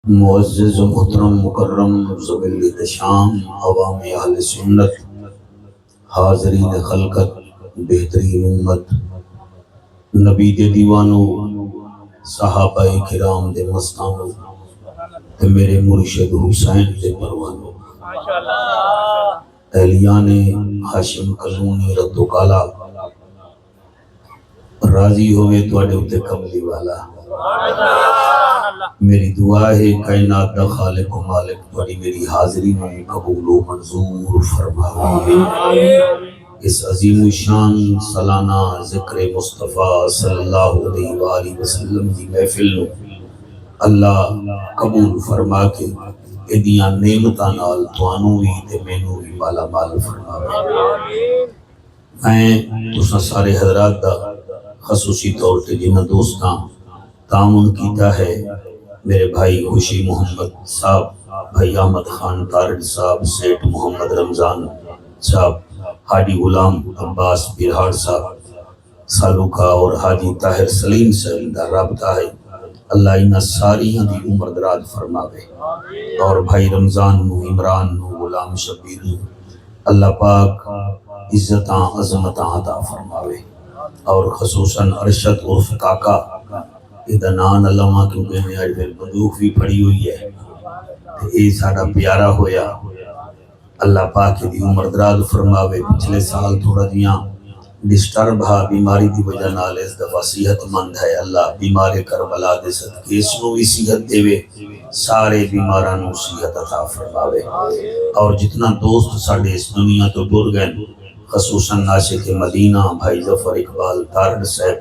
معزز و محترم مکرم زبیل احتشام عوام اہل سنت حاضرین خلقت بہترین امت نبی دے دیوانو صحابہ کرام دے مستانو تے میرے مرشد حسین دے پروانو اہلیان ہاشم کلونی ردو کالا راضی ہوئے توڑے اتے کملی والا میری دعا ہے کائنات دا خالق و مالک توڑی میری حاضری میں قبول و منظور فرمائے اس عظیم شان سالانہ ذکر مصطفیٰ صلی اللہ علیہ وآلہ وسلم دی محفل نو اللہ قبول فرما کے ادیاں نعمتاں نال توانو بھی تے مینو بھی مالا مال فرمائے میں تساں سارے حضرات دا خصوصی طور تے جنہ دوستاں تعاون کیتا ہے میرے بھائی خوشی محمد صاحب، بھائی احمد خان تارڑ صاحب، سیٹ محمد رمضان صاحب، حاجی غلام عباس برہاڑ صاحب سالوکا اور حاجی طاہر سلیم صاحب دا رابطہ ہے، اللہ انہاں ساریاں دی عمر دراز فرماوے اور بھائی رمضان نو، عمران نو، غلام شبیر نو اللہ پاک عزتاں عظمتاں عطا فرماوے اور خصوصاً ارشد عرف کاکا ادھا نان علامہ کیونکہ میں آج پھر بندوق بھی پڑی ہوئی ہے اے ساڑا پیارا ہویا اللہ پاک دی عمر دراز فرماوے پچھلے سال تھوڑا دیاں ڈسٹرب ہا بیماری دی وجہ نال اس دفعہ صحت مند ہے اللہ بیمار کربلا دے صدقے اس نو بھی صحت دے وے سارے بیماران نو صحت عطا فرماوے اور جتنا دوست ساڑے اس دنیا تو ڈر گئے خصوصاً عاشق مدینہ بھائی ظفر اقبال تارڑ صاحب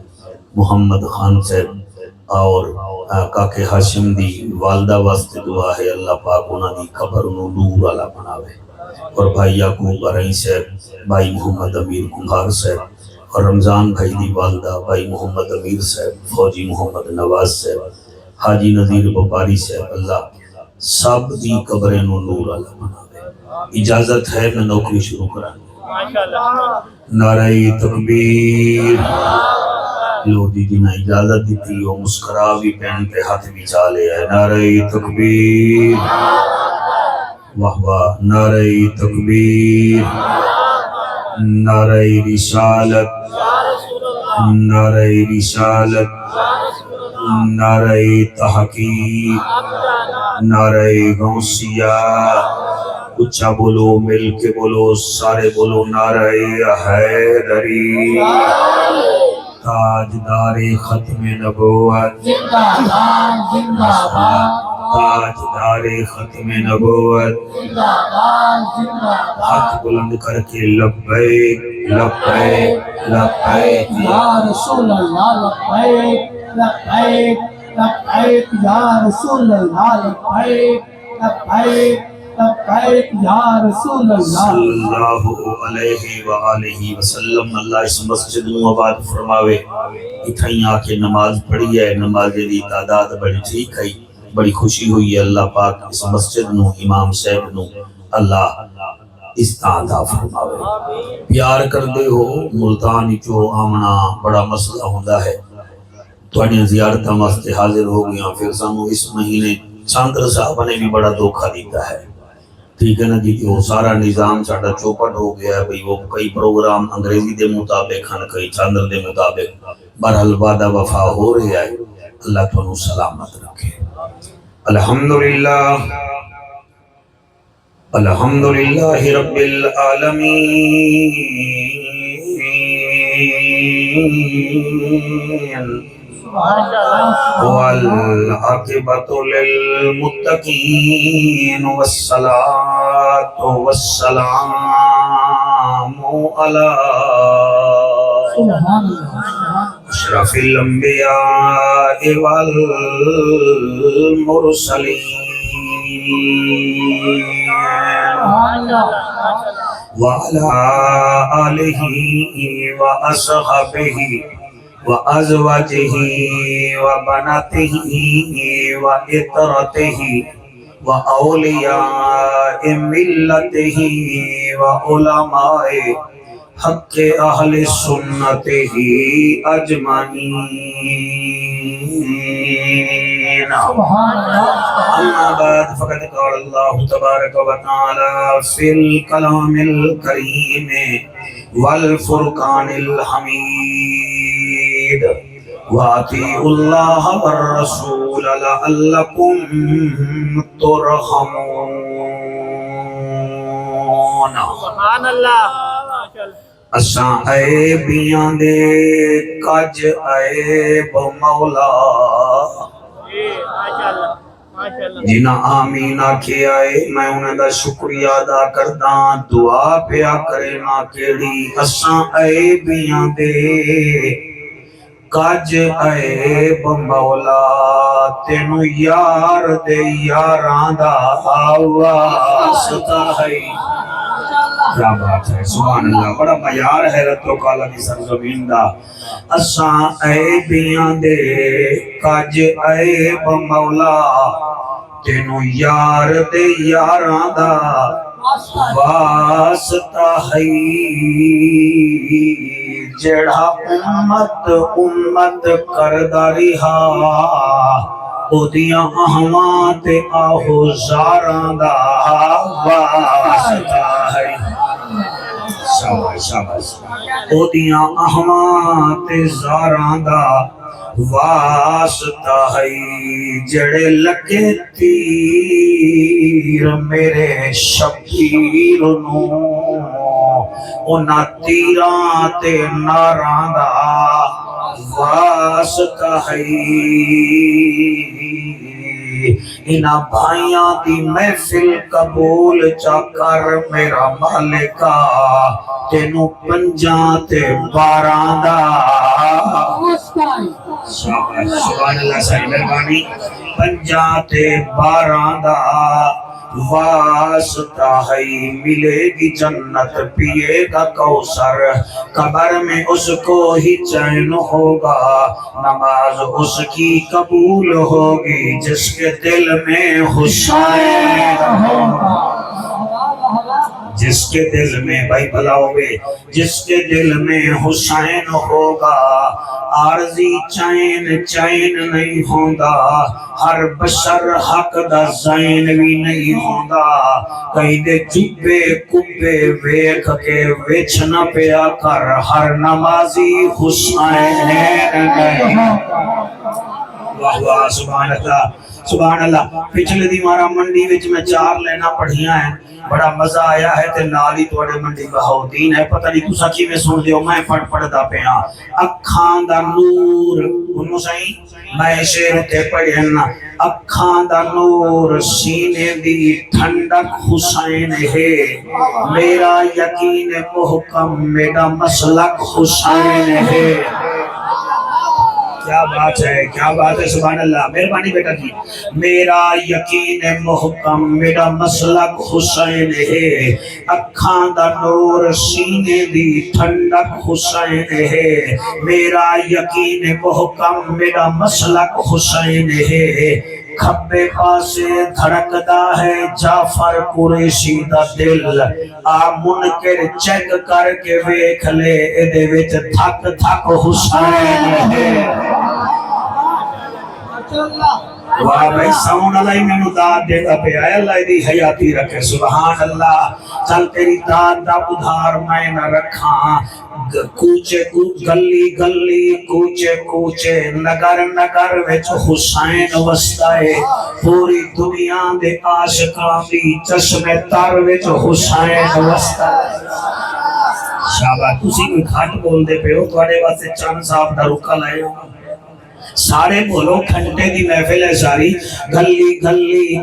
محمد خان صاحب اور کاکے ہاشم دی والدہ واسطے دعا ہے اللہ پاک انہاں دی قبر نو نور والا بناوے اور بھائی یعقوب ارئی صاحب، بھائی محمد امیر کمبھار صاحب اور رمضان بھائی دی والدہ بھائی محمد امیر صاحب، فوجی محمد نواز صاحب، حاجی نذیر بپاری صاحب اللہ سب دی قبریں نو نور والا بناوے۔ اجازت ہے میں نوکری شروع کرا نعرہ تکبیر لو دی جنہ اجازت دیتی ہو مسکرا بھی پہن پہ ہاتھ بھی چالے ہے نعرہ تکبیر واہ واہ نعرہ تکبیر نعرہ رسالت نعرہ رسالت نعرہ تحقیق نعرہ غوثیہ اچھا بولو مل کے بولو سارے بولو نعرہ حیدری تاجدار ختم نبوت تاجدار ختم نبوت ہاتھ بلند کر کے لبیک لبیک لبیک یا رسول اللہ لبیک لبیک لبیک یا رسول اللہ لبیک لبیک لبیک یا رسول اللہ صلی اللہ علیہ وآلہ وسلم اللہ اس مسجد نو آباد فرماوے اتھائیں آکے نماز پڑھی ہے نماز دی تعداد بڑی ٹھیک ہے بڑی خوشی ہوئی ہے اللہ پاک اس مسجد نو امام صاحب نو اللہ استعادہ فرماوے پیار کر دے ہو ملتانی جو آمنا بڑا مسئلہ ہوندہ ہے توڑیاں زیارتہ واسطے حاضر ہو گیا پھر سانو اس مہینے چاندر صاحبہ نے بھی بڑا دھوکہ دیتا ہے ٹھیک ہے نا جی وہ سارا نظام ساڑا چوپٹ ہو گیا ہے بھئی وہ کئی پروگرام انگریزی دے مطابق ہیں کئی چاندر دے مطابق برحال وعدہ وفا ہو رہی ہے اللہ تو انہوں سلامت رکھے الحمدللہ الحمدللہ رب العالمین والعاقبۃ للمتقین والصلاة والسلام علی اشرف الانبیاء والمرسلین وعلى آلہ وأصحابہ وأزواجه وبناته وإطرته وأولياء ملته وعلماء حق أهل سنته أجمعين أما أما بعد فقد قال الله تبارك وتعالى في الكلام الكريم والفرقان الحميد وأطيعوا الله والرسول لعلكم ترحمون سبحان اللہ اساں عیبیاں دے کج عیب مولا جنہ آمین آکھے آئے میں انہیں دا شکریہ ادا کردہ دعا پیا کرے نہ کیڑی اساں عیبیاں دے کج عیب مولا تینو یار دے یاراں دا واسطہ ہے کیا بات ہے سبحان اللہ بڑا معیار ہے رت و کالا دی سرزمین دا اساں عیبیاں دے کج عیب مولا تینو یار دے یاراں دا واسطہ ہے جڑا امت کردہ رہا اودیاں احواں تے آہو زاراں دا واسطہ ہے شاباش شاباش اودیاں احواں تے زاراں دا واسطہ ہے جڑے لگے تیر میرے شبیر نو انہاں تیراں تے ناراں دا واسطہ ہے انہاں بھائیاں دی محفل قبول چا کر میرا مالکا تینو پنجاں تے باراں دا سبحان اللہ ساری مہربانی پنجاں تے باراں دا واسطہ ہے ملے گی جنت پیے گا کوثر قبر میں اس کو ہی چین ہوگا نماز اس کی قبول ہوگی جس کے دل میں حسین ہوگا جس کے دل میں بھائی بھلا ہوگے جس کے دل میں حسین ہوگا عارضی چین نہیں ہوندا ہر بشر حق دا زین بھی نہیں ہوندا کہیں دے جبے کبے ویکھ کے وچ نہ پیا کر ہر نمازی حسین نہیں واہ واہ سبحان اللہ سبحان اللہ پچھلے دی مارا منڈی وچ میں 4 لینا پڑھیاں ہیں بڑا مزہ آیا ہے تے نال ہی تواڈے منڈی بہاؤدین ہے پتہ نہیں تساں کیویں سن دیو میں پڑھدا پیا اکھاں دا نور انہوں صحیح میں شعر تے پڑھنا اکھاں دا نور سینے دی ٹھنڈک حسین ہے میرا یقین محکم میرا مسلک حسین ہے کیا بات ہے سبحان اللہ مہربانی بیٹا جی میرا یقین محکم میرا مسلک حسین ہے اکھاں دا نور سینے دی ٹھنڈک حسین ہے میرا یقین محکم میرا مسلک حسین ہے کھبے پاسے دھڑکدا ہے جعفر قریشی دا دل آ منکر چیک کر کے ویکھ لے ایدے وچ تھک تھک حسین ہے واہ بھائی ساؤن اللہ ہی میں داد دے گا پہ آئے اللہ دی حیاتی رکھے سبحان اللہ چل تیری داد دا ادھار میں نہ رکھاں کوچے گلی گلی کوچے نگر وچ حسین وسدائے پوری دنیا دے عاشقاں دی چشمے تر وچ حسین وسدائے شاباش تسی کوئی گھٹ بول دے پہ ہو تواڈے واسطے چند صاحب دا رکا لائے ہو سارے بولو کھنٹے دی محفل ہے ساری گلی گلی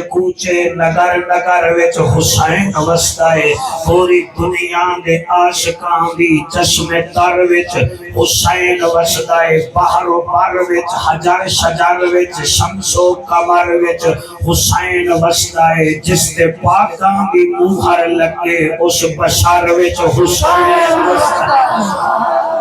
کوچے نگر وچ حسین وسدائے پوری دنیا دے عاشقاں دی چشمے تر وچ حسین وسدائے بحر و بر وچ حجر شجر وچ شمس و قمر وچ حسین وسدائے جس تے پاکاں دی مہر لگے اس بشر وچ حسین وسدائے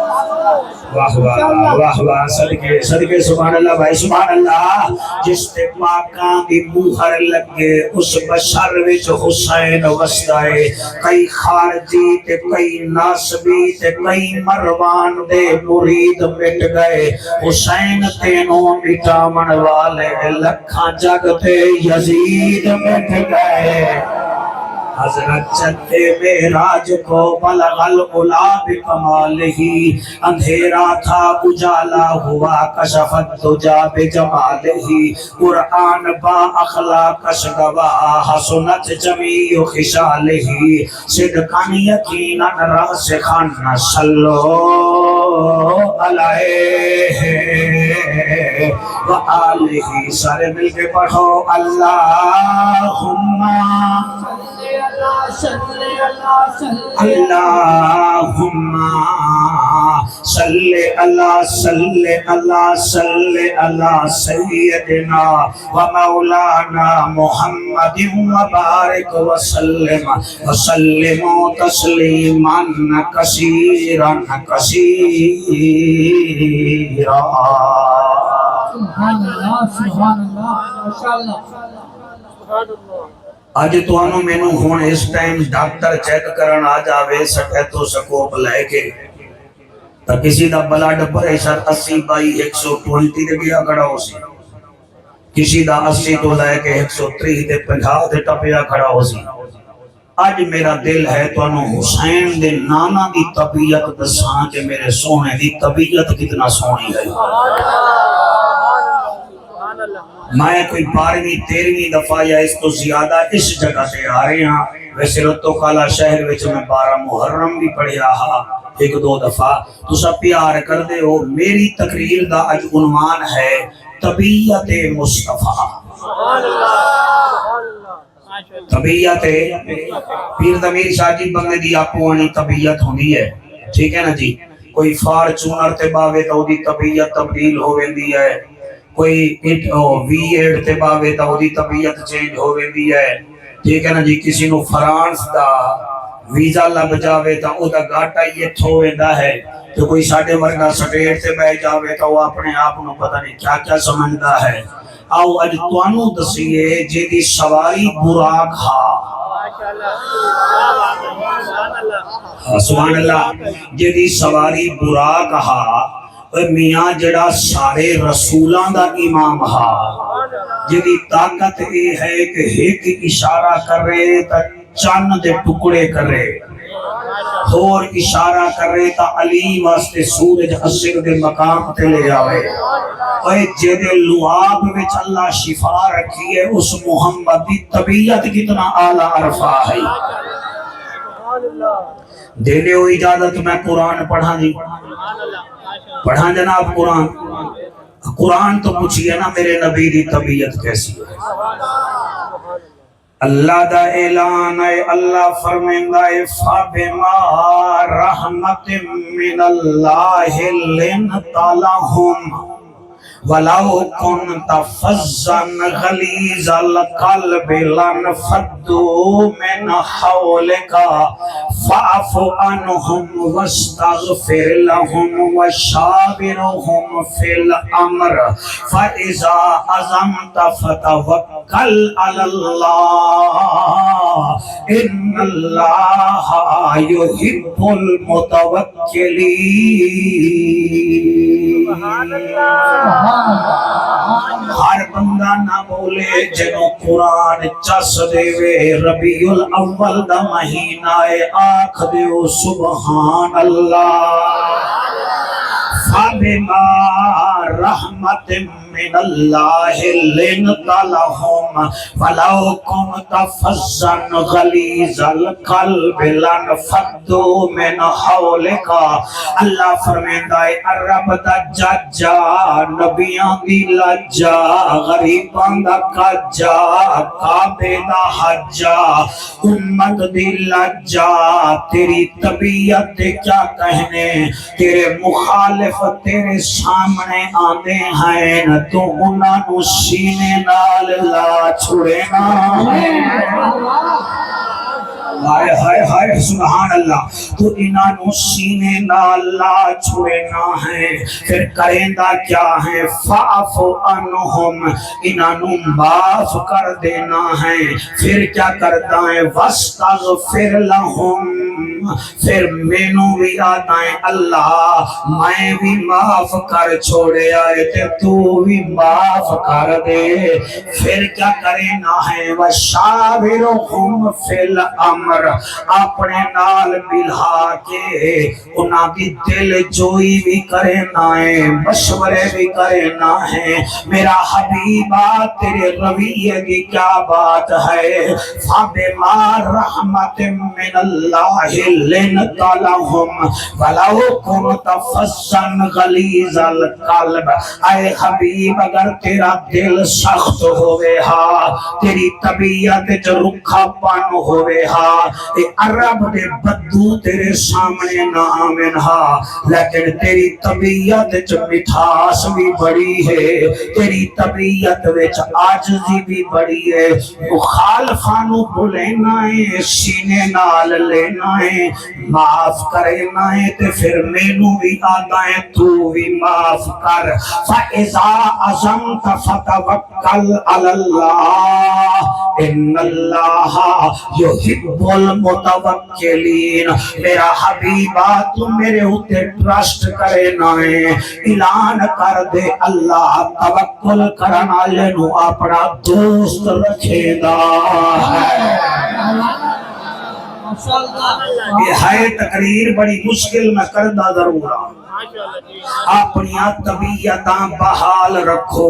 واہ واہ واہ واہ صدقے صدقے سبحان اللہ بھائی سبحان اللہ جس تے پاکاں دی مہر لگے اس بشر وچ حسین وسدائے کئی خارجی تے کئی ناسبی تے کئی مروان دے مرید مٹ گئے حسین تینوں مٹاون والے لکھاں جگ تے یزید مٹ گئے حضرت چلتے معراج کو بلغ العلا بکمالہ اندھیرا تھا اجالا ہوا کشفت دجا بجمالہ قرآن با اخلاق گواہ حسنت جمیع خصالہ صدقا یقینا راسخا صلو علیہ وآلہ سارے مل کے پڑھو اللہم اللہم صلی اللہ سیدنا و مولانا محمد وبارک وسلم تسلیما کثیرا کثیرا سبحان اللہ ماشاءاللہ سبحان اللہ آج تو آنو میں نو ہون اس ٹائم ڈاکٹر چیک کرن آ جاوے سٹیتھوسکوپ لے کے تا کسی دا بلڈ پریشر 80/120 دے گیا کھڑا ہو سی کسی دا 80 تو لے کے 130 تے 50 تے ٹپیا کھڑا ہو سی آج میرا دل ہے تو انو حسین دے نانا دی طبیعت دساں کہ میرے سونے دی طبیعت کتنا سونی ہے میں کوئی 12ویں 13ویں دفعہ یا اس تو زیادہ اس جگہ سے آ رہے ہیں ویسے رتو کالا شہر وچ میں 12 محرم بھی پڑھی رہا 1-2 دفعہ تو سب پیار کر دے ہو میری تقریر دا اج عنوان ہے طبیعت مصطفیٰ طبیعت پیر دمیر شاہ جی بندے دی اپنی طبیعت ہوندی ہے ٹھیک ہے نا جی کوئی فارچونر تے باوے تو دی طبیعت تبدیل ہو ویندی ہے کوئی V8 تے باوے تا دی طبیعت چینج ہو ویندی ہے ٹھیک ہے نا جی کسی نو فرانس دا ویزا لگ جاوے تا او دا گاٹا یہ تھو ویندا ہے تو کوئی ساڈے ورگا سٹیٹ تے بیٹھ جاوے تا وہ اپنے آپ نو پتہ نہیں کیا کیا سمجھدا ہے آؤ اج توانو دسیے جے دی سواری براق سبحان اللہ جے دی سواری براق میاں جڑا سارے رسولاں دا امام ہا جدی طاقت یہ ہے کہ ایک اشارہ کرے تا چند دے ٹکڑے کرے اور اشارہ کرے تا علی واسطے سورج عصر دے مقام تے لے جاوے اے جدے لعاب وچ اللہ شفا رکھی ہے اس محمد دی طبیعت کتنا اعلیٰ عرفہ ہے دے لے ہو اجازت میں قرآن پڑھا جی پڑھا جناب قرآن تو پوچھئے نا میرے نبی دی طبیعت کیسی ہے اللہ دا اعلان ہے اللہ فرمیندہ ہے فَبِمَا رَحْمَةٍ مِّنَ اللَّهِ لِنْتَ لَهُمْ وَلَوْ كُنْتَ فَظًّا غَلِيظَ الْقَلْبِ لَانفَضُّوا مِنْ حَوْلِكَ فَاعْفُ عَنْهُمْ وَاسْتَغْفِرْ لَهُمْ وَشَاوِرْهُمْ فِي الْأَمْرِ فَإِذَا عَزَمْتَ فَتَوَكَّلْ عَلَى اللَّهِ إِنَّ اللَّهَ يُحِبُّ الْمُتَوَكِّلِينَ ہر بندہ نہ بولے جنو قرآن چس دے وے ربیع الاول دا مہینہ آکھ دیو سبحان اللہ فَبِمَا رَحْمَةٍ مِّنَ اللَّهِ لِنْتَ لَهُمْ وَلَوْ كُنْتَ فَظًّا غَلِيظَ الْقَلْبِ لَانفَضُّوا مِنْ حَوْلِكَ اللہ فرمیندہ ہے عرب دا ججا نبیاں دی لجا غریباں دا کجا کعبے دا حجا امت دی لجا تیری طبیعت کیا کہنے تیرے مخالف تیرے سامنے آنے ہیں تو انہاں نو سینے نال لا چھڑے نا ہائے ہائے ہائے سبحان اللہ. تو انہوں سینے نال لا چھوڑنا ہے پھر کریندا کیا ہے فاعف عنہم انہوں معاف کر دینا ہے پھر کیا کرتا ہے واستغفر لہم پھر مینوں بھی آتا ہے اللہ میں بھی معاف کر چھوڑے آئے تے تو بھی معاف کر دے پھر کیا کرنا ہے وشاورہم فی الامر اپنے نال ملا کے انہاں دی دل جوئی بھی کرنا ہے مشورے بھی کرنا ہے میرا حبیبہ تیرے رویے کی کیا بات ہے فَبِمَا رَحْمَةٍ مِّنَ اللَّهِ لِنْتَ لَهُمْ وَلَوْ كُنْتَ فَظًّا غَلِيظَ الْقَلْبِ اے حبیب اگر تیرا دل سخت ہوئے ہا تیری طبیعت جو رکھا پن ہوئے ہا اے عرب دے بدو تیرے سامنے نہ آمن ہا لیکن تیری طبیعت جو مٹھاس بھی بڑی ہے تیری طبیعت وچ عاجزی بھی بڑی ہے مخالفانو بلینا ہے سینے نال لینا ہے معاف کرنا ہے تے پھر مینوں بھی آتا ہے تو بھی معاف کر فَإِذَا عَزَمْتَ فَتَوَكَّلْ عَلَى اللَّهِ إِنَّ اللَّهَ يُحِبُّ الْمُتَوَكِّلِينَ میرا حبیبہ تم میرے ہوتے ٹرسٹ کرنا ہے اعلان کر دے اللہ توکل کرنا لینو اپنا دوست رکھے دا ہے یہ ہے تقریر بڑی مشکل میں کردہ ضرور اپنی طبیعتاں بحال رکھو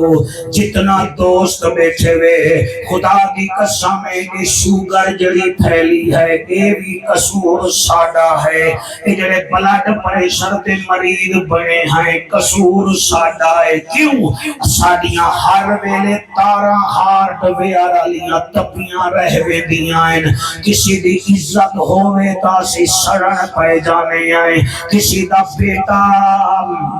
جتنا دوست بیٹھے ہوئے خدا کی قسم ہے کہ شوگر جڑی پھیلی ہے یہ بھی قصور ساڈا ہے یہ جڑے بلڈ پریشر دے مریض بنے ہیں قصور ساڈا ہے کیوں ساڈیاں ہر ویلے تاراں ہارٹ ویئر والیاں تپیاں رہ ویندیاں ہیں کسی دی عزت ہوے تا سی سڑن پے جانے ہیں کسی دا بیٹا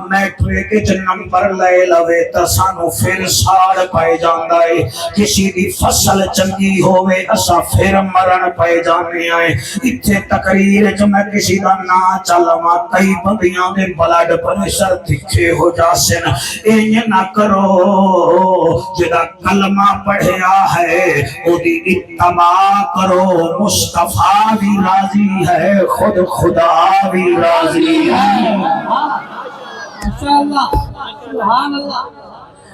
میٹرک وچ نمبر لے لوے تا سانو پھر ساڑ پے جاندا ہے کسی دی فصل چنگی ہوے اسا پھر مرن پے جانے ہیں ایتھے تقریر جو میں کسی دا نا چلواں کئی بندیاں دے بلڈ پریشر تکھے ہو جاسن انج نہ کرو جدا کلمہ پڑھیا ہے او دی اتباع کرو مصطفیٰ بھی راضی ہے خود خدا بھی راضی ہے سبحان اللہ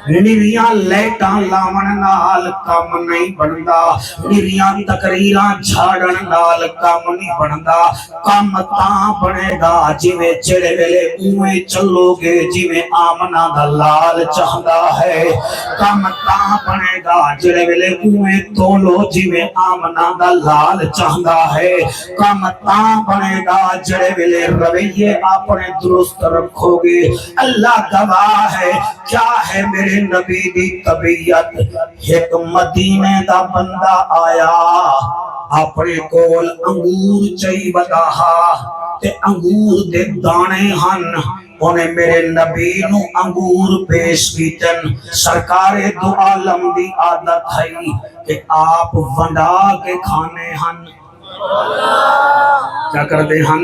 نریاں لیٹاں لاون نال کم نہیں بندا نریاں تقریراں جھاڑن نال کم نہیں بندا کم تاں بنے گا جویں جڑے ویلے اوویں چلو گے جویں آمنہ دا لال چاہندا ہے کم تاں بنے گا جڑے ویلے اوویں تولو جویں آمنہ دا لال چاہندا ہے کم تاں بنے گا جڑے ویلے رویے اپنے درست رکھو گے اللہ گواہ ہے کیا ہے میرے نبی دی طبیعت ایک مدینے دا بندہ آیا اپنے کول انگور چاہی بداہا تے انگور دے دانے ہن انہیں میرے نبی نو انگور پیش کیتن سرکار دو عالم دی عادت ہے کہ آپ ونڈا کے کھانے ہن کیا کر دے ہن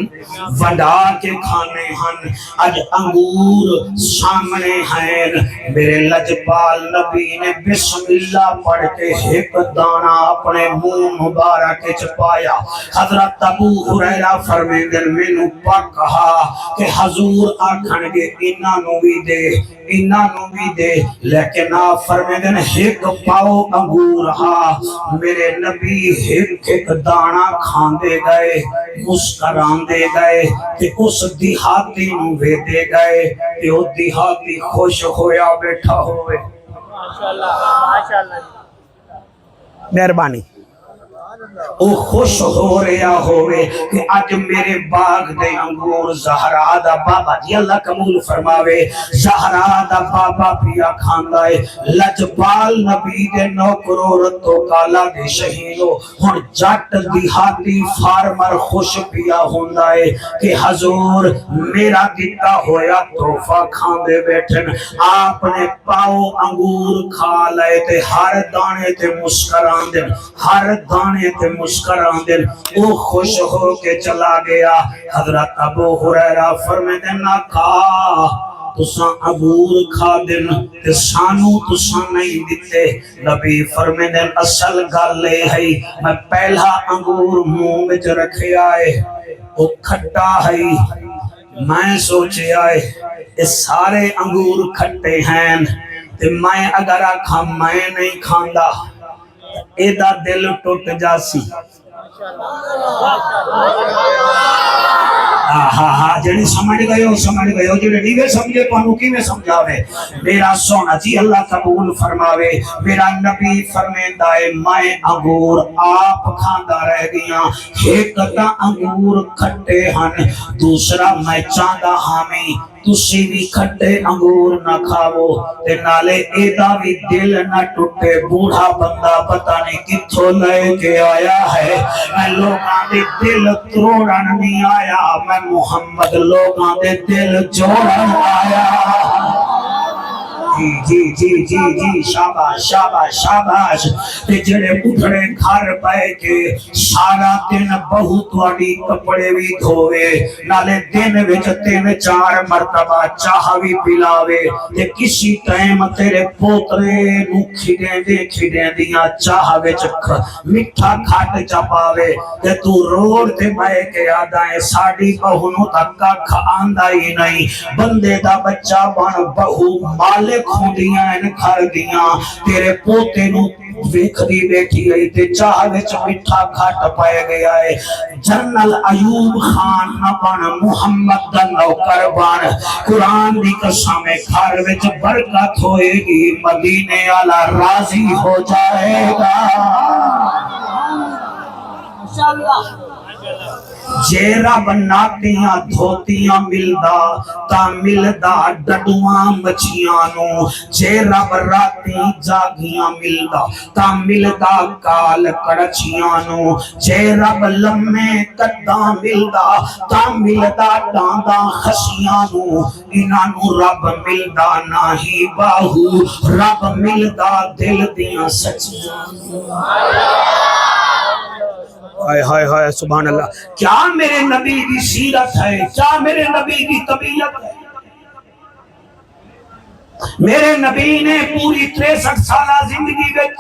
ونڈا کے کھانے ہن اج انگور سامنے ہیں میرے لجپال نبی نے بسم اللہ پڑھ کے ایک دانہ اپنے منہ مبارک چپایا حضرت ابو ہریرہ فرمیندن مینوں پاک کہا کہ حضور آکھن گے انہاں بھی دے لیکن آپ فرمیندن ایک پاؤ انگور ہا میرے نبی ایک دانہ کھاندے گئے مسکران دے گئے کہ اس دیہاتی نو وے دے گئے کہ وہ دیہاتی خوش ہویا بیٹھا ہوئے مہربانی او خوش ہو رہا ہوئے کہ آج میرے باغ دے انگور زہرا دا بابا جی اللہ قبول فرماوے زہرا دا بابا پیا کھاندا ہے لجپال نبی دے نوکرو رتو کالا دے شہیدو ہن جٹ دیہاتی فارمر خوش پیا ہوندا ہے کہ حضور میرا دیتا ہویا تحفہ کھاندے بیٹھن آپ نے پاؤ انگور کھا لائے تے ہر دانے تے مسکران دن ہر دانے تے مسکران مسکران دن او خوش ہو کے چلا گیا حضرت ابو ہریرہ فرمیندے نہ کھا تساں انگور کھا دن تے سانو تساں نہیں دیتے نبی فرمیندے اصل گل ہے میں پہلا انگور منہ وچ رکھے آئے او کھٹا ہے میں سوچے آئے اس سارے انگور کھٹے ہیں تے میں اگر آکھاں میں نہیں کھاندا ایدہ دل ٹوٹ جاسی جڑی سمجھ گئے ہو جڑے نہیں سمجھے تو انہوں کی میں سمجھاوے میرا سونا جی اللہ قبول فرماوے میرا نبی فرمیندہ ہے میں انگور آپ کھاندہ رہ گیا ایک تا انگور کھٹے ہن دوسرا میں چاندہ ہامی تسی بھی کھٹے انگور نہ کھاو تے نالے ایدہ بھی دل نہ ٹوٹے بوڑھا بندہ پتہ نہیں کتھو لے کے آیا ہے میں لوگاں دے دل توڑن نہیں آیا میں محمد لوگاں دے دل جوڑن آیا جی شاباش شاباش شاباش تے جڑے اٹھڑے گھر پائے کے سارا دن بہت واڑی کپڑے بھی دھوے نالے دن وچ 3-4 مرتبہ چاہ بھی پلاوے تے کسی ٹائم تیرے پوترے نو کھڑے دیاں چاہ وچ مٹھا کھٹ چپاوے تے تو روڈ تے بائے کے آدائیں ساڑی بہنوں تک آندہ ہی نہیں بندے دا بچہ بن بہو مالک کھوندیاں ان کھر دیاں تیرے پوتے نو ویکھ دی بیٹھی گئی تے چاہ وچ مٹھا کھٹ پائے گیا ہے جنرل ایوب خان نہ بن محمد دا نوکر بن قرآن دی قسم گھر وچ برکت ہوئے گی مدینے والا راضی ہو جائے گا ماشاءاللہ جے رب ناتیاں دھوتیاں ملدا تا ملدا ڈڈواں مچھیاں نو جے رب راتی جاگیاں ملدا تا ملدا کال کڑچیاں نو جے رب لمے کداں ملدا تا ملدا ڈاندا خسیاں نو انہاں نو رب ملدا نہیں باہو رب ملدا دل دیاں سچیاں ہائے ہائے ہائے سبحان اللہ کیا میرے نبی کی سیرت ہے کیا میرے نبی کی طبیعت ہے میرے نبی نے پوری 63 سالہ زندگی وچ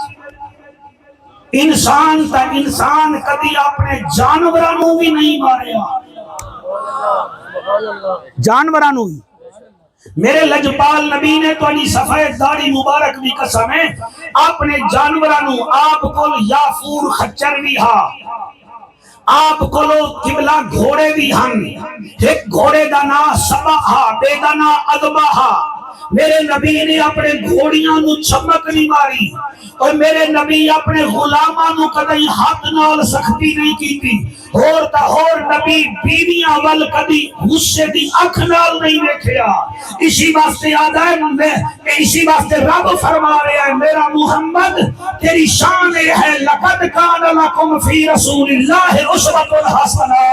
انسان تا انسان کبھی اپنے جانورانوں بھی نہیں ماریا جانورانوں بھی میرے لجپال نبی نے تو علی سفید داڑھی مبارک بھی قسم ہے اپنے جانورانوں آپ کو یافور خچر بھی ہا آپ کو قبلہ گھوڑے بھی ہن ایک گھوڑے دا نا سبا ہا بے دا نا ادبا ہا میرے نبی نے اپنے گھوڑیاں نو چمک نہیں ماری اور میرے نبی اپنے غلاماں نو کدی ہاتھ نال سختی نہیں کیتی اور تا اور نبی بیویاں ول کدی غصے دی اکھ نال نہیں دیکھیا اسی واسطے یاد ہے اسی واسطے رب فرما رہا ہے میرا محمد تیری شان ہے لقد کان لکم فی رسول اللہ اسوۃ حسنہ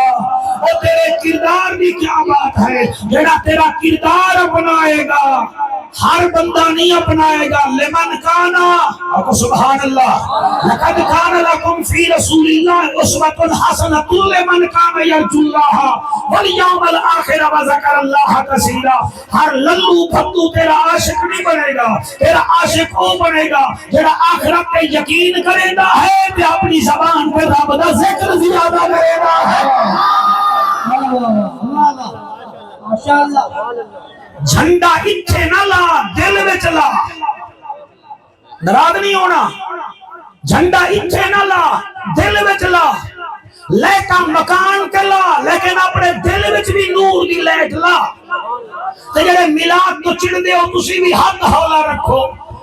اور تیرے کردار دی کیا بات ہے جڑا تیرا کردار اپنائے گا ہر بندہ نہیں اپنائے گا لمن کانا اور سبحان اللہ لقد کان لکم فی رسول اللہ اسوۃ حسنہ لمن کان یرجو اللہ والیوم الآخر وذکر اللہ کثیرا ہر للو پھدو تیرا عاشق نہیں بنے گا تیرا عاشق وہ بنے گا جڑا آخرت پہ یقین کرے گا ہے کہ اپنی زبان پہ رب دا ذکر زیادہ کرے گا جھنڈا اتھے نہ لا دل میں چلا ناراض نہیں ہونا جھنڈا اتھے نہ لا دل میں چلا لیکن مکان کے لا لیکن اپنے دل میں بھی نور دی لیٹ لا تے جڑے میلاد تو چڑھ دے ہو تسی بھی حد ہولا رکھو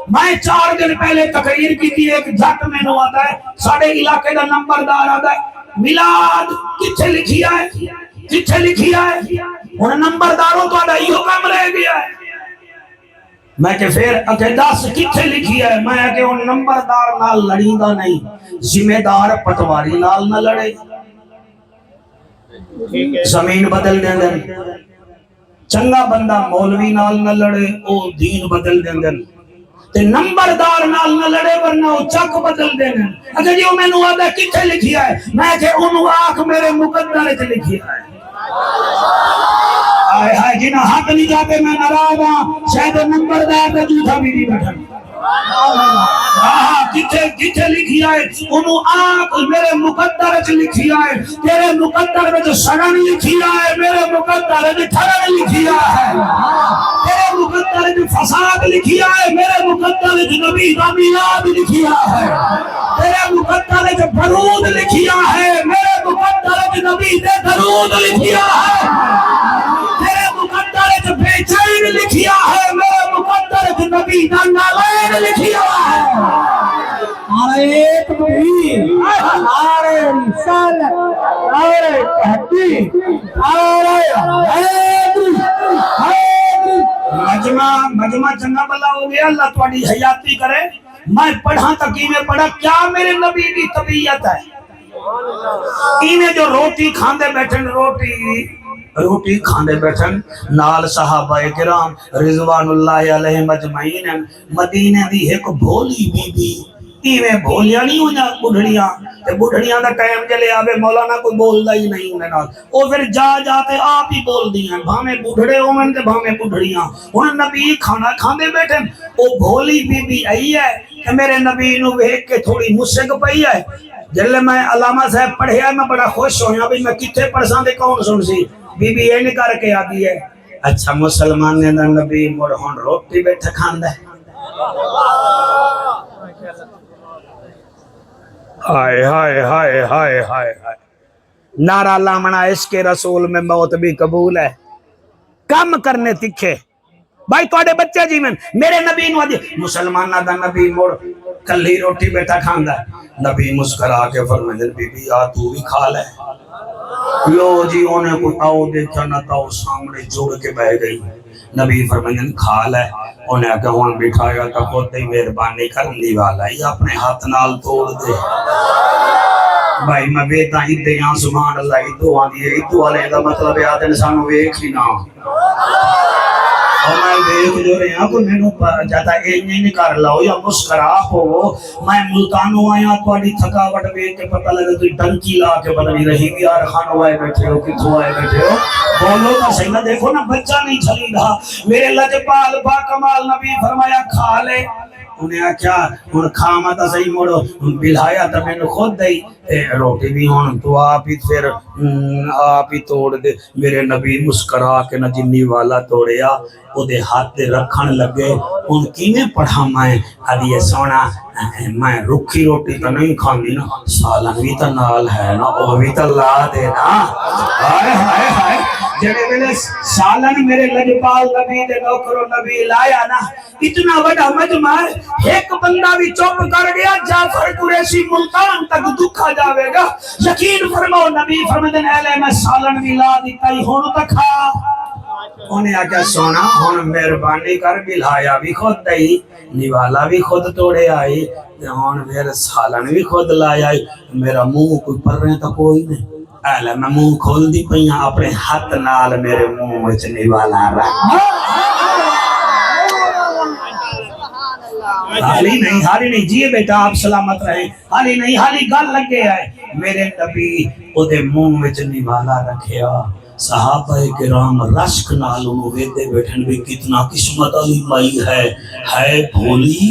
میں 4 دن پہلے تقریر کی تھی ایک جھٹ میں نو آتا ہے ساڑھے علاقے دا نمبردار آتا ہے میلاد کتھے لکھی آئے کتھے لکھی آئے انہیں نمبرداروں تو آدھا یہ کام رہ گیا ہے میں کہ پھر اگر 10 کتھے لکھی ہے میں کہ ان نمبردار نال لڑی دا نہیں ذمہ دار پٹواری نال نہ لڑے زمین بدل دیں دن چنگا بندہ مولوی نال نہ لڑے او دین بدل دیں دن تے نمبردار نال نہ لڑے ورنہ وہ چک بدل دینا. اچھا جی وہ مینوں آدھا کتھے لکھیا ہے؟ میں کہ انہوں آنکھ میرے مقدر وچ لکھیا ہے. آئے ہائے جنہ حق نہیں جاتے میں ناراض ہاں. شاید نمبردار تے جھوٹا بھی نہیں بیٹھا. کتھے لکھیا ہے؟ انہوں آنکھ میرے مقدر وچ لکھیا ہے. تیرے مقدر وچ سڑن لکھیا ہے، میرے مقدر وچ ٹھرن لکھیا ہے. تیرے مقدر وچ فساد لکھیا ہے، میرے مقدر وچ نبی دا میلاد لکھیا ہے. تیرے مقدر وچ درود لکھیا ہے، میرے مقدر وچ نبی دے درود لکھیا ہے. تیرے مقدر وچ بے چین لکھیا ہے، میرے مقدر وچ نبی دا نالین لکھیا ہے. نعرہ تکبیر، نعرہ رسالت، نعرہ تحقیق، نعرہ حیدری، حیدری. مجمع چنگا بلا ہو گیا. اللہ تھوڑی حیاتی کرے. میں پڑھا تک میں پڑھا کیا میرے نبی کی طبیعت ہے. انہیں جو روٹی کھاندے بیٹھن، روٹی کھاندے بیٹھن نال صحابہ کرام رضوان اللہ علیہ مجمعین. مدینے دی ایک بھولی بی بی ایویں بھولیاں نہیں ہویا بڑھڑیاں تے بڑھڑیاں دا ٹائم چلے آوے مولانا کوئی بولدا ہی نہیں انہاں نال. او پھر جا تے آپ ہی بول دیاں بھاویں بڑھڑے ہون تے بھاویں بڑھڑیاں. ہن نبی کھانا کھاندے بیٹھن او بھولی بی بی آئی ہے کہ میرے نبی نو ویکھ کے تھوڑی مشک پئی ہے. جلے میں علامہ صاحب پڑھیا میں بڑا خوش ہویا بھی میں کتھے پڑھساں تے کون سن سی. بی بی این کر کے آتی ہے اچھا مسلمان نے نبی مڑ ہن روٹی بیٹھا کھاندا ہے. ہائے ہائے ہائے ہائے ہائے ہائے. نعرہ لامنا عشق رسول میں موت بھی قبول ہے. کم کرنے تکھے بھائی تواڈے بچے جیون میرے نبی نو آدھی مسلمانہ دا نبی مڑ کلی روٹی بیٹھا کھاندا ہے. نبی مسکرا کے فرمائے بی بی آ تو بھی کھا لے. لو جی انہیں کوئی آؤ دیکھا نہ تاؤ سامنے جوڑ کے بہ گئی. نبی فرمائے کھا لے. انہیں کہ ہون بٹھایا تا خود ہی مہربانی کرنے والا ہی اپنے ہاتھ نال توڑ دے. بھائی میں بیتا ہی دے یہاں سبحان اللہ ادو آنی ہے. ادو والے دا مطلب ہے آدھے نسانو ایک ہی نام اور میں دیکھ جو رہے ہیں کوئی میں جاتا نہیں کر لاؤ یا مسکرا ہو. میں ملتانوں آیا تھوڑی تھکاوٹ بیٹھ کے پتہ لگا تو ڈنکی لا کے پتہ نہیں رہی بھی یار خانو آئے بیٹھے ہو کتھو آئے بیٹھے ہو. بولو تو صحیح نہ دیکھو نا بچہ نہیں چلی رہا. میرے لجپال با کمال نبی فرمایا کھا لے. انہیں کیا ان کھاما تا صحیح موڑو بلھایا تا میں نے خود دئی روٹی بھی ہون تو آپ ہی پھر آپ ہی توڑ دے. میرے نبی مسکرا کے نہ جنی والا توڑیا او دے ہاتھ دے رکھن لگے. ان کی میں پڑھا میں ادھی سونا میں رکھی روٹی تو نہیں کھاندی نا سالن بھی تا نال ہے نا او بھی تا لا دے نا. ہائے ہائے ہائے جڑے ویلے سالن میرے لجپال نبی دے نوکر نبی لایا نا اتنا بڑا مجمع ایک بندہ بھی چپ کر گیا. جعفر قریشی ملتان تک دکھا جاوے گا. یقین فرماؤ نبی فرمودن اہلے میں سالن بھی لا دیتا ہی ہون تک کھا. انہیں آکیا سونا ہون مہربانی کر بلھایا بھی خود دئی نیوالا بھی خود توڑے آئی ہون پھر سالن بھی خود لایا. میرا منہ کوئی پر رہے تا کوئی نہیں. اہلے میں منہ کھول دی پہیاں اپنے ہاتھ نال میرے منہ وچ نیوالا رہا. حالی نہیں جیے بیٹا آپ سلامت رہے. حالی نہیں حالی گل لگے آئے. میرے نبی او دے منہ وچ نیوالا رکھیا. صحابہ کرام رشک نال انہوں ویدے بیٹھن بھی کتنا قسمت علی مائی ہے بھولی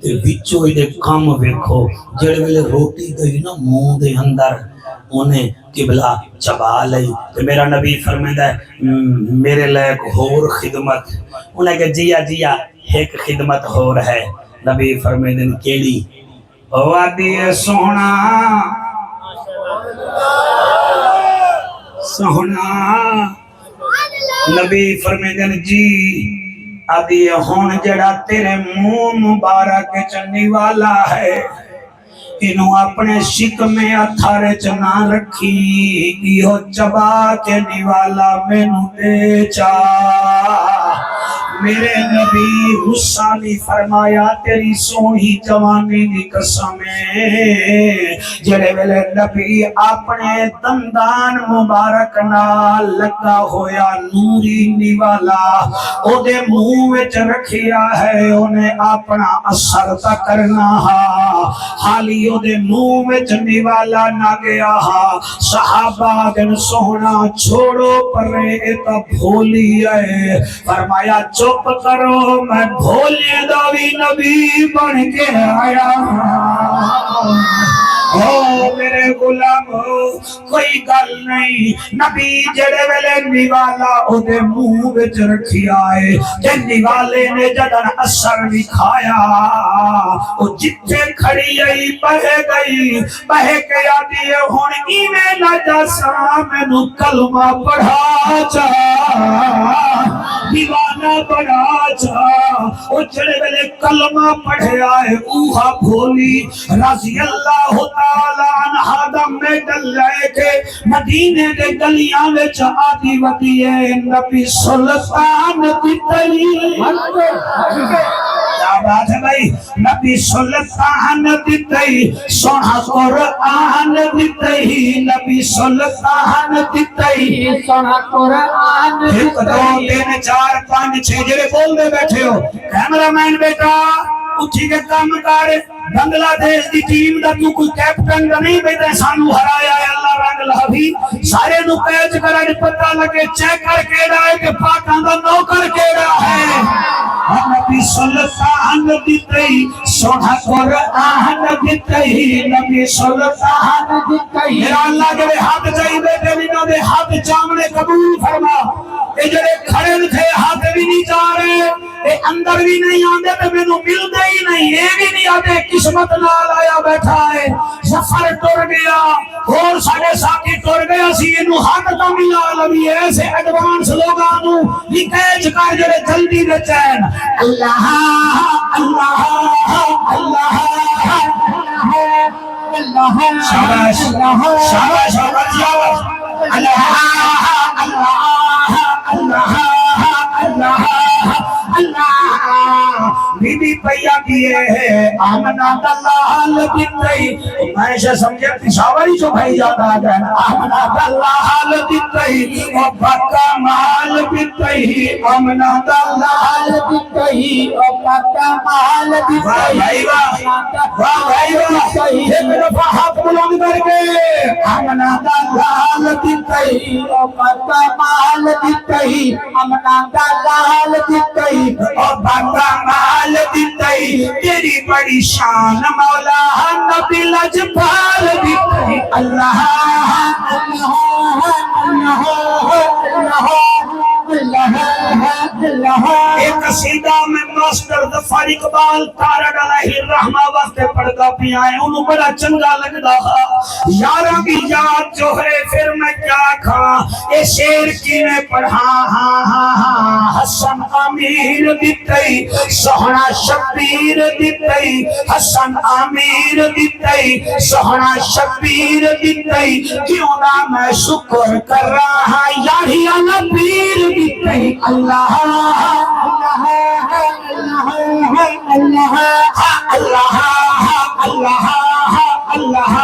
تے وچو ایڈے کام ویکھو جڑے ویلے روٹی گئی نا منہ دے اندر انہیں قبلہ چبا لئی. تو میرا نبی فرمیدہ ہے میرے لئے ایک ہور خدمت. انہیں کہ جیا ایک خدمت ہور ہے. نبی فرمیدہ کیڑی وادی سونا سونا. نبی فرمیدن جی آدھی ہون جڑا تیرے منہ مبارک چنی والا ہے انہوں اپنے شک میں اتھارے چنا رکھی یہ چبا کے نیوالا میں نو دے چاہ. میرے نبی غصہ نہیں فرمایا تیری سونی جوانی دی قسمیں جڑے ویلے نبی اپنے دندان مبارک نال لگا ہویا نوری نیوالا او دے منہ وچ رکھیا ہے، انہیں اپنا اثر تا کرنا ہا، حالی او دے منہ وچ نیوالا نہ گیا ہا۔ صحابہ دن سونا چھوڑو پرے تا بھولی ہے، فرمایا چپ کرو میں بھولے دا بھی نبی بن کے آیا ہوں۔ او میرے غلام کوئی گل نہیں، نبی جڑے ویلے نیوالا او دے منہ وچ رکھیا ہے تے نیوالے نے جدن اثر دکھایا او جتھے کھڑی آئی بہے گئی، بہے کے آدھی ہے ہون ایویں نہ جاسا مینوں کلمہ پڑھا جا، دیوانہ بڑھا جا۔ او جڑے ویلے کلمہ پڑھیا ہے اوہا بھولی رضی اللہ تعالیٰ عنہ دا میڈل لے کے مدینے دے گلیاں وچ آدھی ودی ہے نبی سلطان دی تلی۔ کیا بات ہے بھائی، نبی سلطان دی تلی، سونا قرآن دی تلی، نبی سلطان دی تلی، سونا قرآن دی تلی۔ ایک دو تین چار پانچ چھ جڑے بول دے بیٹھے ہو، کیمرہ مین بیٹا اٹھی کے کام کر، بنگلہ دیش دی ٹیم دا تو کوئی کیپٹن دا نہیں بیٹا سانو ہرایا ہے اللہ رنگ لہوی، سارے نو پیچ کر اج پتہ لگے چیک کر کے رہا ہے کہ پاکاں دا نوکر کیڑا ہے۔ نبی سلطان دیتے سونا قرآن دیتے نبی سلطان دیتے۔ میرا اللہ جڑے ہاتھ چاہی بیٹے بھی دے ہاتھ چامنے قبول فرما، اے جڑے کھڑے تھے ہاتھ بھی نہیں جا رہے، اے اندر بھی نہیں آندے تے مینوں ملدے ہی نہیں، اے بھی نہیں آتے قسمت نال آیا بیٹھا ہے، سفر ٹر گیا اور ساڑے ساتھی ٹر گیا سی، انہوں ہاتھ تا ملا لبی ایسے ایڈوانس لوگانوں لکھے کر جڑے جلدی دے چین اللہ اللہ اللہ اللہ شاباش شاباش شاباش اللہ اللہ اللہ اللہ اللہ بی بی پیا کیے ہے آمنہ دلال دیتے، میں سے سمجھے پشاوری جو بھائی جاتا ہے آمنہ دلال دیتے اور بکا مال دیتے، آمنہ دلال دیتے اور بکا مال دیتے۔ واہ بھائی واہ، واہ بھائی واہ، ایک دفعہ ہاتھ بلند کر کے آمنہ دلال دیتے اور بکا مال دیتے، آمنہ دلال دیتے اور بکا مال دیتے، تیری بڑی شان مولا نبی لجپال دیتے۔ اللہ اللہ اللہ اللہ۔ ایک قصیدہ میں ماسٹر ظفر اقبال تارڑ علیہ الرحمہ وقت پڑھتا پیا ہے، انہوں بڑا چنگا لگتا ہے، یارہ کی یاد جو ہے پھر میں کیا کھا، اے شیر کی میں پڑھا حسن امیر دیتے سوہنا شبیر دیتے، حسن امیر دیتے سوہنا شبیر دیتے، کیوں نہ میں شکر کر رہا یاہی نبیر دیتے۔ اللہ اللہ اللہ اللہ اللہ اللہ اللہ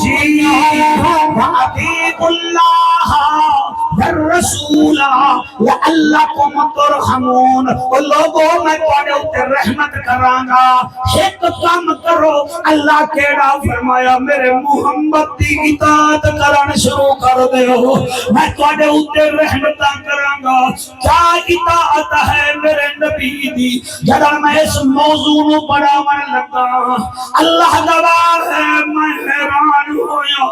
جی وعطیب اللہ الرسول لعلکم ترحمون۔ وہ لوگوں میں توڑے اتے رحمت کرانگا، ایک کام کرو، اللہ کیڑا فرمایا میرے محمد دی اطاعت کرن شروع کر دے ہو، میں توڑے اتے رحمت کرانگا۔ کیا اطاعت ہے میرے نبی دی؟ جڑا میں اس موضوع نو بڑا من لگا، اللہ گواہ ہے میں حیران ہویا،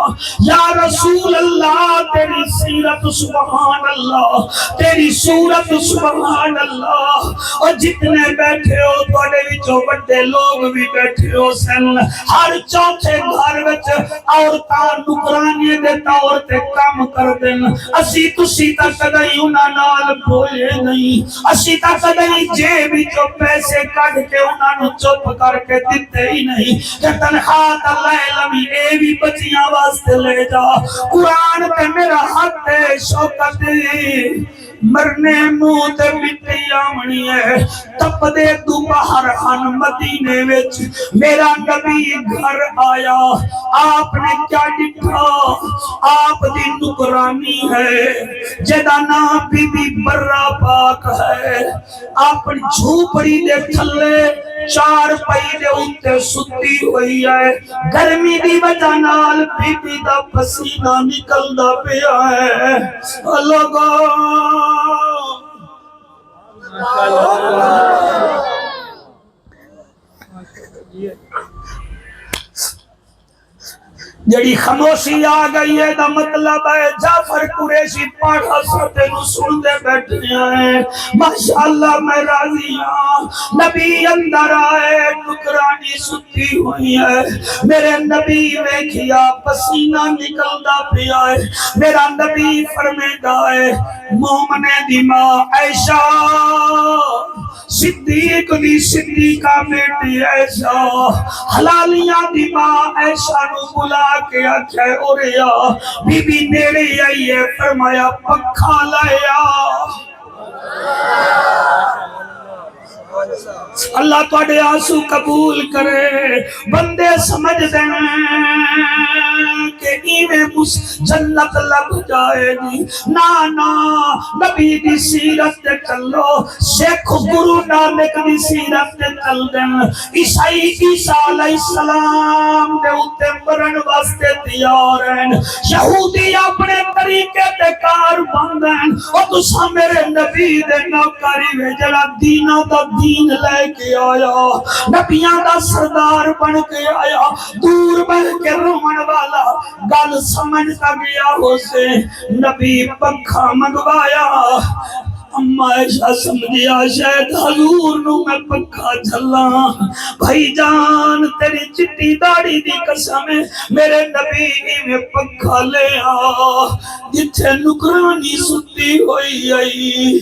یا رسول اللہ تیری سیرت سبحان اللہ، تیری صورت سبحان اللہ، اور جتنے بیٹھے ہو توڑے وچوں بڑے لوگ بھی بیٹھے ہو سن، ہر چوتھے گھر وچ عورتاں نکرانی دے طور تے کام کر دین، اسی تسی تا کدی انہاں نال بولے نہیں، اسی تا کدی جیب وچوں پیسے کڈ کے انہاں نوں چپ کر کے دتے ہی نہیں کہ تنخواہ تا لے لوی اے بھی بچیاں واسطے لے جا، قرآن تے میرا حق ہے شوکت مرنے منہ تے مٹی آونی ہے تپدے تو باہر ہن مدینے وچ میرا نبی گھر آیا آپ نے کیا ڈٹھا آپ دی نکرانی ہے جدا نام بی بی برا پاک ہے اپنی جھوپڑی دے تھلے چار پئی دے اُتے ستی ہوئی ہے گرمی دی وجہ نال بی بی دا پسینہ نکلدا پیا ہے لوگو جڑی خاموشی آ گئی ہے دا مطلب ہے جعفر قریشی پاڑھا ساتے نو سن دے بیٹھے ہیں ماشاءاللہ میں راضی ہوں نبی اندر آئے نکرانی ستی ہوئی ہے میرے نبی ویکھیا پسینہ نکلدا پیا ہے میرا نبی فرمیدا ہے مومن دی ماں عائشہ صدیق دی صدیقہ بیٹی عائشہ حلالیاں دی ماں عائشہ نو بلا کے آکھے اوریا بی بی نیڑے آئی ہے فرمایا پکھا لایا اللہ تواڈے آنسو قبول کرے بندے سمجھ دیں کہ ایویں جنت لگ جائے گی نا نبی دی سیرت تے چلو سکھ گرو نانک دی سیرت تے چل دیں عیسائی عیسیٰ علیہ السلام دے اُتے مرن واسطے تیار ہیں یہودی اپنے طریقے تے کار بند ہیں اور تساں میرے نبی دے نوکری وے جڑا دینہ دا دین لے کے آیا نبیاں دا سردار بن کے آیا دور بن کے رومن والا گل سمجھتا گیا ہو سے نبی پنکھا منگوایا اما عائشہ سمجھیا شاید حضور نو میں پنکھا جھلا بھائی جان تیری چٹی داڑھی دی قسم میرے نبی میں پنکھا لے آ جتھے نکرانی ستی ہوئی آئی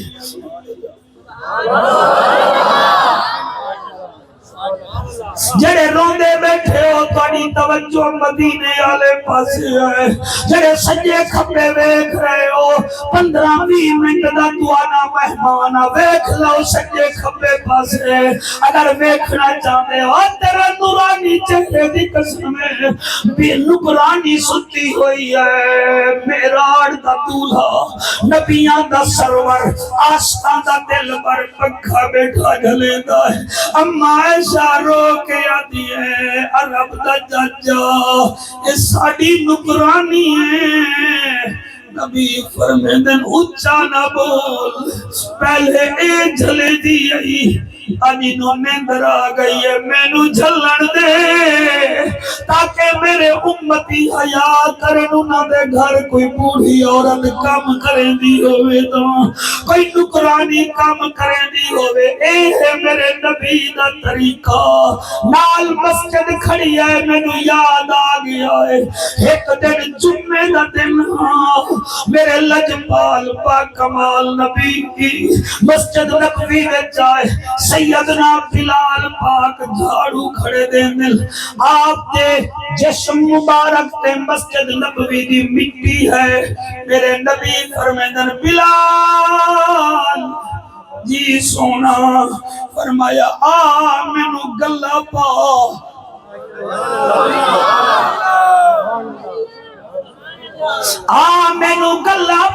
جڑے روندے بیٹھے ہو تاری توجہ مدینے والے پاسے ہے جڑے سجے کھبے ویکھ رہے ہو 15-20 منٹ دا دعانا مہمان ویکھ لو سجے کھبے پاسے اگر ویکھنا چاہتے ہو تیرا نورانی چہرے دی قسم ہے بھی نکرانی ستی ہوئی ہے میراڑ دا دولہا نبیاں دا سرور آستان دا دل پر پنکھا بیٹھا جلے دا ہے اما عائشہ رو کے آدھی ہے عرب دا جاجا اس ساڑی نکرانی ہے نبی فرمیدن اچھا نہ بول پہلے اے جھلے دی آئی آنی نو نیندر آ گئی ہے میں نو جھلن دے تاکہ میرے امتی حیاء کرن انہاں دے گھر کوئی بوڑھی عورت کام کریں دی ہوئے تو کوئی نکرانی کام کریں دی ہوئے اے ہے میرے نبی دا طریقہ نال مسجد کھڑی ہے میں نو یاد آ گیا ہے ایک دن جمعہ دا دن میرے لجپال پاک کمال نبی کی مسجد نبوی میں جائے سیدنا بلال پاک جھاڑو کھڑے دے مل آپ دے جشم مبارک تے مسجد نبوی دی مٹی ہے میرے نبی فرمیدن بلال جی سونا فرمایا مینو گلا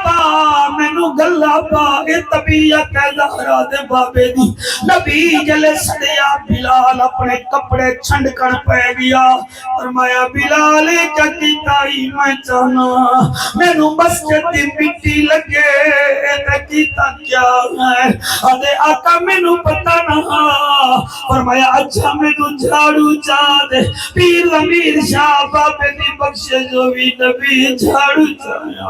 پا مینو گلا پا اے طبیعت ہے زہرا دے بابے دی نبی جلے سدیا بلال اپنے کپڑے چھنڈ کر پہ گیا فرمایا بلال کیا کیتائی میں چاہنا مینو مسجد دی مٹی لگے تے کیتا کیا ہے آدھے آقا مینو پتہ نہ فرمایا اچھا مینو جھاڑو چاہ دے پیر امیر شاہ بابے دی بخشے جو بھی نبی جھاڑو چاہیا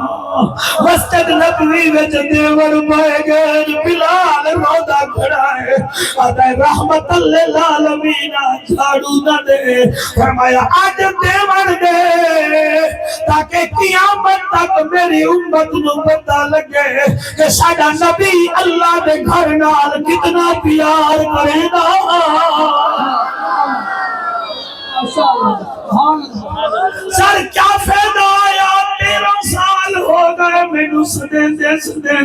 مسجد نبوی وچ دیور پائے گئے بلال رودا کھڑا ہے آدھے رحمت للعالمین جھاڑو نہ دے فرمایا آج دیور دے تاکہ قیامت تک میری امت نو پتہ لگے کہ ساڈا نبی اللہ دے گھر نال کتنا پیار کرے گا سر کیا فائدہ آیا 13 سال ہو گئے مینوں سدے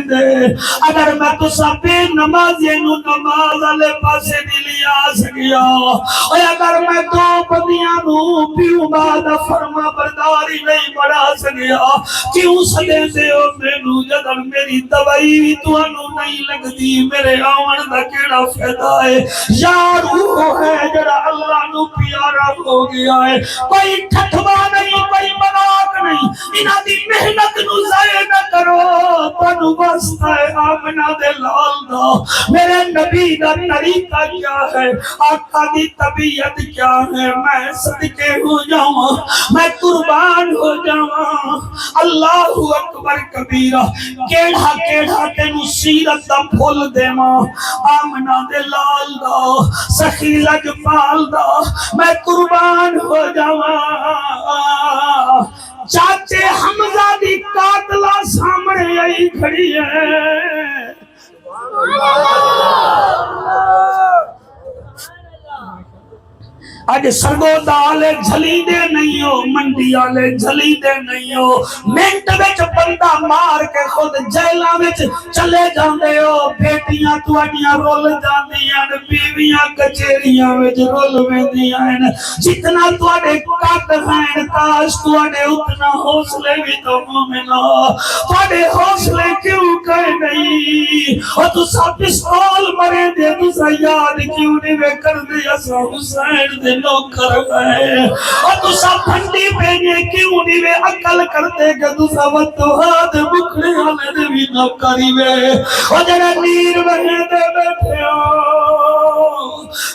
دے اگر میں تو سب نمازی نو نماز والے پاسے نہیں لیا سکیا اور اگر میں تو بندیاں نو پیو بعد فرما برداری نہیں بڑھا سکیا کیوں سدے دے ہو مینوں جدن میری دوائی بھی تانوں نہیں لگدی میرے آون دا کیڑا فائدہ ہے یار وہ ہے جڑا اللہ نو پیارا ہو گیا ہے کوئی ٹھٹھوا نہیں کوئی مذاق نہیں انہاں دی محنت نو ضائع نہ کرو تانوں واسطہ ہے آمنہ دے لال دا میرے نبی دا طریقہ کیا ہے آقا دی طبیعت کیا ہے میں صدقے ہو جاواں میں قربان ہو جاواں اللہ اکبر کبیرہ کیڑا کیڑا تینوں سیرت دا پھول دیواں آمنہ دے لال دا سخی لجپال دا میں قربان ہو جاواں چاچے حمزہ دی قاتلہ سامنے آئی کھڑی ہے آج سرگو دالے جھلی دے نہیں ہو منڈی آلے جھلی دے نہیں ہو منٹ وچ بندہ مار کے خود جیلہ وچ چلے جاندے ہو بیٹیاں توانیاں رول جاندیاں بیویاں کچیریاں وچ رول ویندیاں جتنا تواڈے قد ہیں کاش تواڈے اتنا حوصلے بھی تو مومنہ تواڈے حوصلے کیوں کہے نہیں اور تسا پستول مرے دے تسا یاد کیوں نہیں وے کر دے اسا حسین دے نوکر ہے اور تو سب پھنڈی پہنے کیوں نہیں وے عقل کرتے کہ تو سب تو ہاتھ بکھڑے والے دے بھی نوکری وے اور جنہ نیر بہنے دے بیٹھے ہو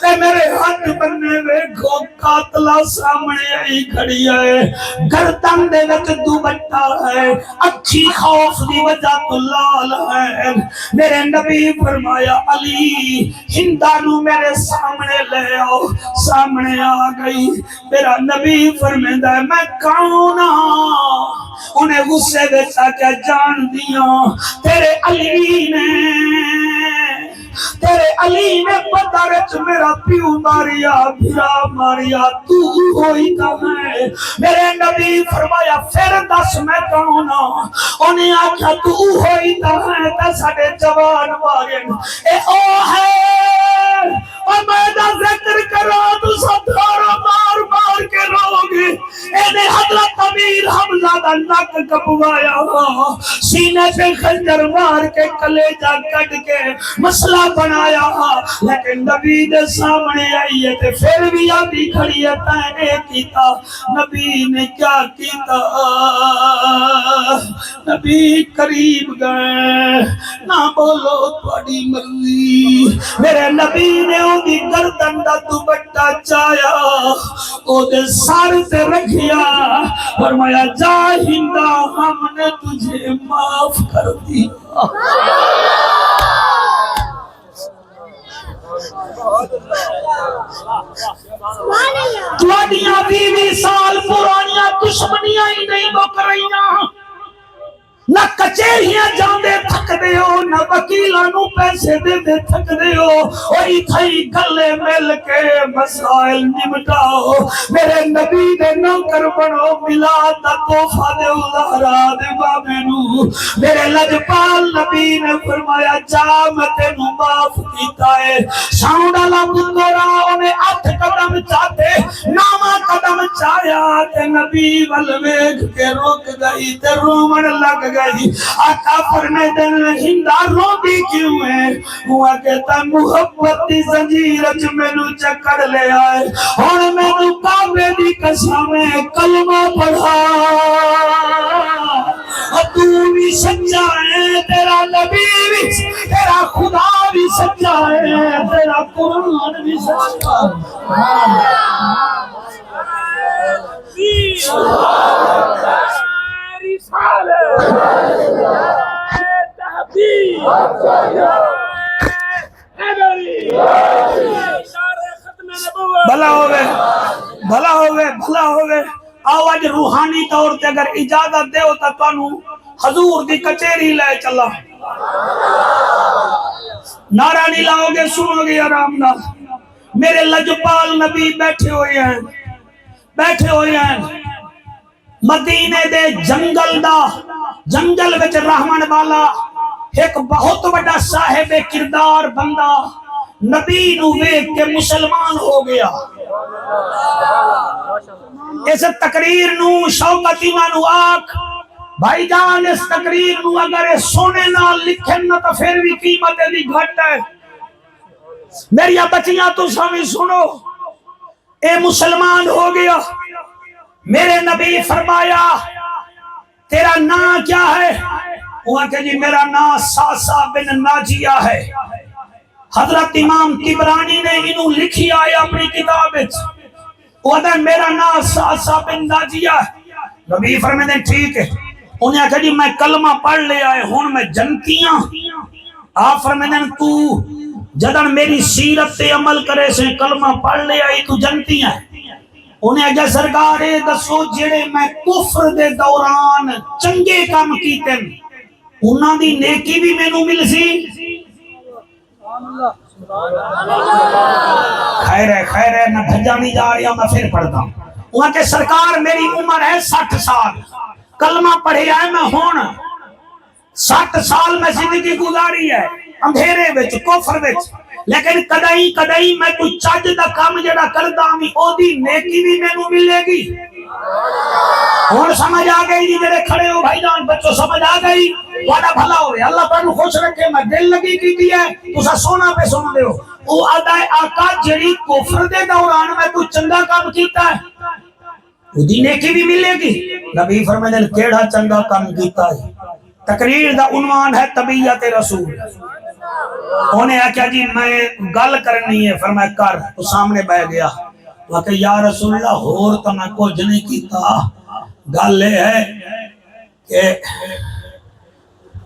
اے میرے ہاتھ بننے وے گھو قاتلہ سامنے آئی کھڑی ہے گردن دے وقت دوبٹا ہے اچھی خوف دی وجہ تو لال ہے میرے نبی فرمایا علی ہندانو میرے سامنے لے آؤ سامنے آ گئی میرا نبی فرمیندہ ہے میں کون انہیں غصے بیچا کیا جان دیا تیرے علی نے پتارچ میرا پیو ماریا بھرا ماریا تو ہوئی تا ہے میرے نبی فرمایا پھر دس میں کون انہیں آکھا تو ہوئی تا ہے تا ساڑے جوان مارین اے او ہے اور میں دا ذکر کرو تو سب دھارا مار مار کے رو گے انہیں حضرت امیر حمزہ دا نک کپوایا سینے پہ خنجر مار کے کلیجہ کٹ کے مسئلہ بنایا لیکن نبی دے سامنے آئیے تھے پھر بھی آدھی کھڑی ہے تینے کیتا نبی نے کیا کیتا نبی قریب گئے نہ بولو تھوڑی مرضی میرے نبی نے دی گردن دا دوپٹہ چایا او دے سر تے رکھیا فرمایا جا ہندا ہم نے تجھے معاف کر دیا تواڈیاں 20 سال پرانیاں دشمنیاں ہی نہیں مک رہیاں نہ کچہریاں جاندے تھک دے ہو نہ وکیلاں نو پیسے دے دے تھک دے ہو وہی تھئی گلے مل کے مسائل نمٹاؤ میرے نبی دے نوکر بنو میلاد دا تحفہ دے زہرا دے بابے نو میرے لجپال نبی نے فرمایا جا میں تینوں معاف کیتا ہے ساؤنڈ والا پترا انہیں 8 قدم چاہتے 9 قدم چاہیا تے نبی ول ویکھ کے روک گئی تے رومن لگ گئی آقا فرمائے دن ہندہ روندی کیوں ہے ہوا کہتا محبت دی زنجیرچ میں نو چکر لے آئے اور میں نو کعبے دی قسمیں کلمہ پڑھا تو بھی سچا ہے تیرا نبی بھی تیرا خدا بھی سچا ہے تیرا قرآن بھی سچا بھلا ہوئے بھلا ہوئے بھلا ہوئے آو آج روحانی طور تے اگر اجازت دے ہوتا تانوں حضور دی کچہری لے چلا نعرہ نہیں لاؤ گے سنو گے آرام نہ میرے لجپال نبی بیٹھے ہوئے ہیں مدینے دے جنگل دا جنگل وچ رحمن والا ایک بہت بڑا صاحب کردار بندہ نبی نو ویکھ کے مسلمان ہو گیا. اس تقریر نو شوکتی نو آکھ بھائی جان اس تقریر نو اگر سونے نال لکھن نہ تو پھر بھی قیمت دی گھٹ ہے. میری بچیاں تو سامنے سنو، اے مسلمان ہو گیا. میرے نبی فرمایا تیرا نام کیا ہے؟ وہ کہ جی میرا نام ساسا بن ناجیہ ہے. حضرت امام طبرانی نے انہوں لکھی آئے اپنی کتاب وچ. وہ کہ میرا نام ساسا بن ناجیہ ہے. نبی فرماتے ٹھیک ہے. انہیں کہا جی میں کلمہ پڑھ لے آئے ہوں میں جنتیاں. آپ فرماتے ہیں تو جدن میری سیرت تے عمل کرے سے کلمہ پڑھ لے آئی تو جنتیاں. انہیں کہا سرکار دسو جڑے میں کفر دے دوران چنگے کام کیتے انہاں دی نیکی بھی میں نو مل سی. خیر ہے میں بھجا نہیں جا رہا میں پھر پڑھتا ہوں. وہاں کہ سرکار میری عمر ہے 60 سال کلمہ پڑھے آئے میں ہون 60 سال میں زندگی گزاری ہے اندھیرے وچ کفر وچ لیکن کدائی میں کوئی چج دا کام جڑا کردا ہوں او دی نیکی بھی مینوں ملے گی. اور سمجھ آ گئی جی جڑے کھڑے ہو بھائی جان بچوں سمجھ آ گئی واڈا بھلا ہوئے اللہ تانوں خوش رکھے. میں دل لگی کیتی ہے تسا سونا پہ سن دیو. او ادا آقا جڑی کفر دے دوران میں کوئی چنگا کام کیتا ہے او دی نیکی بھی ملے گی. نبی فرماتے ہیں کیڑا چنگا کام کیتا ہے؟ تقریر دا عنوان ہے طبیعت رسول. انہیں کہا جی میں گل کرنی ہے. فرمایا کر. تو سامنے بیٹھ گیا. وہ کہ یا رسول اللہ ہور تو میں کچھ نہیں کیتا. گل یہ ہے کہ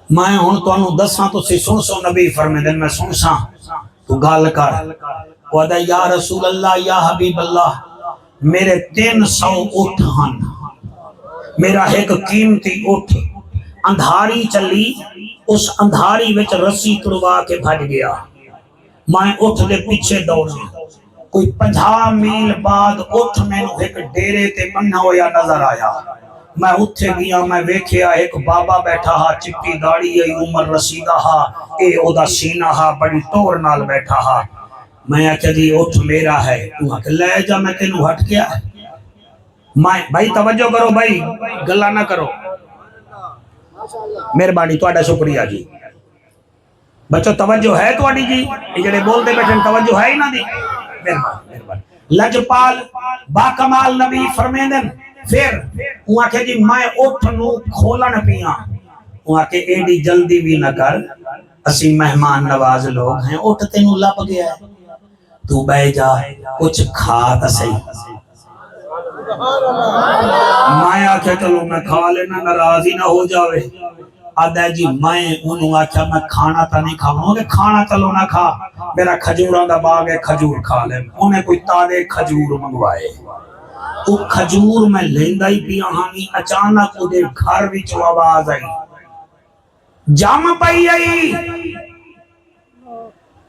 میں ہوں تو انہوں دساں تو سی سن سو. نبی فرماتے ہیں میں سن سا تو گل کر. وہ کہا یا رسول اللہ یا حبیب اللہ میرے 300 اٹھ ہن. میرا ایک قیمتی اٹھ اندھاری چلی اس اندھاری وچ رسی تڑوا کے بھج گیا. میں اٹھ دے پیچھے دوڑا کوئی 50 میل بعد اٹھ میں ایک ڈیرے تے بننا ہویا نظر آیا. میں اتھے گیا میں ویکھیا ایک بابا بیٹھا ہا چٹی داڑھی ہے عمر رسیدہ ہا اے او دا سینہ ہا بڑی ٹور نال بیٹھا ہا. میں کہا جی اٹھ میرا ہے. تو کہ لے جا میں تینوں ہٹ گیا ہے. میں بھائی توجہ کرو بھائی گلا نہ کرو. مہربانی تہاڈا شکریہ جی. بچو توجہ ہے تہاڈی جی یہ جڑے بولتے بیٹھے توجہ ہے ہی نہ دی. مہربانی. لجپال با کمال نبی فرمیندن پھر وہ آکھے جی میں اٹھ نو کھولن پیاں. وہ آکھے ایڈی جلدی بھی نہ کر اسی مہمان نواز لوگ ہیں. اٹھ تینوں لپ گیا ہے تو بہ جا کچھ کھا تا صحیح. میں آکھے چلو میں کھا لینا ناراض ہی نہ ہو جاوے. آدھا جی میں انہوں آکھا میں کھانا تا نہیں کھاؤں کہ کھانا چلو نہ کھا میرا کھجوراں دا باغ ہے کھجور کھا لے. انہیں کوئی تازے کھجور منگوائے. وہ کھجور میں لیندہ ہی پیا ہانی اچانک ادھر گھر وچ آواز آئی جم پئی آئی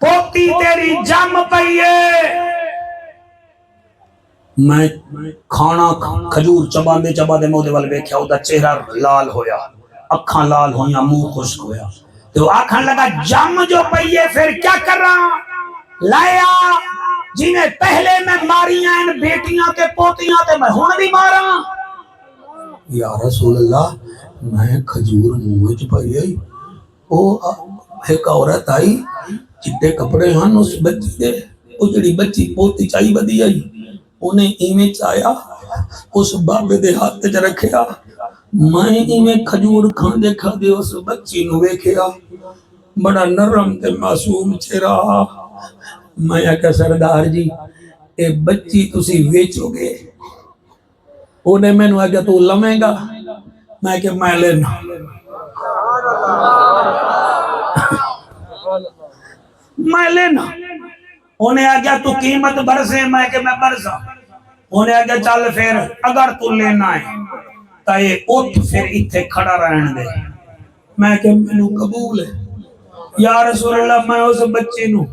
پوتی تیری جم پئی ہے. میں کھانا کھجور چباندے چباندے مودے والے بیکھیا او دا چہرہ لال ہویا اکھاں لال ہویاں منہ خشک ہویا. تو آکھن لگا جم جو پئی ہے پھر کیا کر رہا لایا جنہیں پہلے میں ماریاں ان بیٹیاں تے پوتیاں تے میں ہن بھی ماراں. یا رسول اللہ میں کھجور منہ وچ پئی آئی. او ایک عورت آئی چٹے کپڑے ہن اس بچی دے او جڑی بچی پوتی چائی بدی آئی انہیں ایویں چایا اس بابے دے ہاتھ چ رکھیا. میں ایویں کھجور کھاندے کھاندے اس بچی نو ویکھیا بڑا نرم تے معصوم چہرہ. میں کہ سردار جی اے بچی تسی ویچو گے؟ انہیں میں نے آگیا تو لمیں گا. میں کہ میں لینا. میں لینا. انہیں آگیا تو قیمت برسے میں کہ میں برسا. انہیں آگیا چل پھر اگر تو لینا ہے تو یہ اٹھ پھر اتھے کھڑا رہن دے. میں کہ میں نے قبول ہے. یا رسول اللہ میں اس بچے نو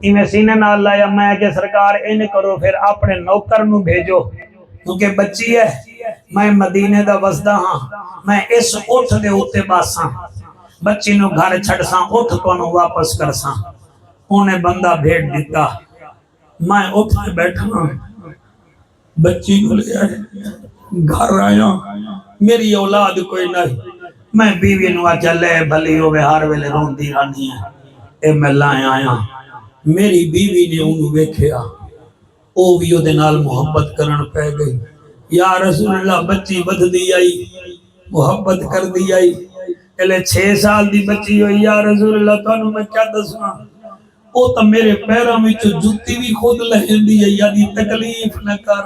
میں سینے نال لایا. میں کہ سرکار انہیں کرو پھر اپنے نوکر نو بھیجو کیونکہ بچی ہے میں مدینے دا وسدا ہاں میں اس اٹھ دے اوتے باساں بچی نو گھر چھڑساں اٹھ تانوں واپس کرساں انہیں بندہ بھیج دیتا میں اٹھ کے بیٹھا ہاں بچی کو لے آئے گھر آیا میری اولاد کوئی نہیں میں بیوی نو آجا لے بھلی ہوئے ہر ویلے رون دی رانی ہے اے میں لائے آیا میری بیوی نے انہوں ویکھیا او بھی دے نال محبت کرن پہ گئی یا رسول اللہ بچی بدھ دی آئی محبت کر دی آئی ایلے 6 سال دی بچی ہوئی یا رسول اللہ تو میں کیا دسنا او تا میرے پیروں میں جو جتی بھی خود لہن دی ہے یعنی تکلیف نہ کر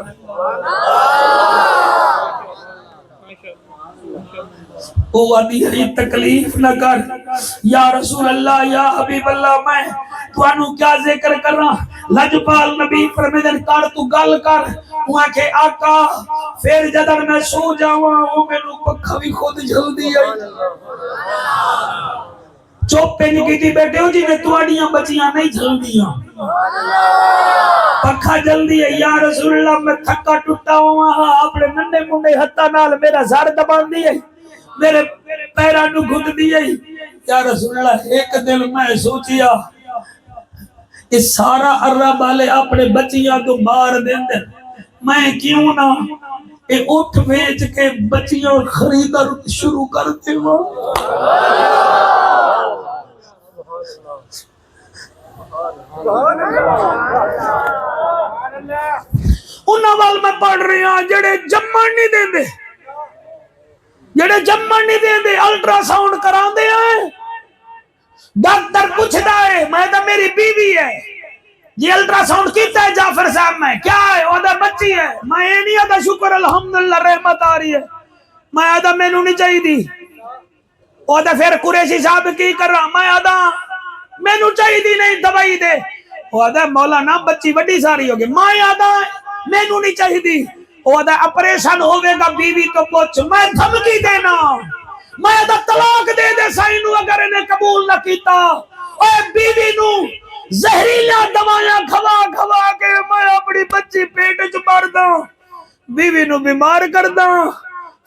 او وادی ہے تکلیف نہ کر یا رسول اللہ یا حبیب اللہ میں تو انو کیا ذکر کر رہا لجپال نبی فرمیدن کار تو گل کر وہاں کے آقا پھر جدر میں سو جاؤں وہ میں نو پکھا بھی خود جلدی آئی چوپ پہ نکی تھی بیٹے ہو جی میں توڑیاں بچیاں نہیں جلدیاں پکھا جلدی ہے یا رسول اللہ میں تھکا ٹوٹا ہوا اپنے ننڈے منڈے ہتھا نال میرا زار دبان دی ہے میرے پیرانو گھٹ دی ہے یا رسول اللہ ایک دل میں سوچیا اس سارا عرب والے اپنے بچیاں تو مار دیندے میں کیوں نہ اے اٹھ بیچ کے بچیاں خریدر شروع کرتے ہو انہاں وال میں پڑھ رہی ہوں جڑے جمن نہیں دیندے جڑے جمن نہیں دیندے الٹرا ساؤنڈ کران دے ہیں ڈاکٹر پوچھتا ہے میں تو میری بیوی ہے یہ الٹرا ساؤنڈ کیتا ہے جعفر صاحب میں کیا ہے وہ دا بچی ہے میں یہ نہیں آدھا شکر الحمدللہ رحمت آ رہی ہے میں آدھا میں نو نہیں چاہی دی وہ دا پھر قریشی صاحب کی کر رہا میں آدھا میں نو چاہی دی نہیں دوائی دے وہ آدھا مولانا بچی وڈی ساری ہوگی میں آدھا میں نو نہیں چاہی دی وہ آدھا اپریشن ہوگے گا بیوی تو پوچھ میں دھمکی دینا میں آدھا طلاق دے دے سائنو اگر انہیں قبول نہ کیتا اے بیوی نو زہریلا دوائیاں کھوا کھوا کے میں اپنی بچی پیٹ چ مار دا بیوی نو بیمار کر دا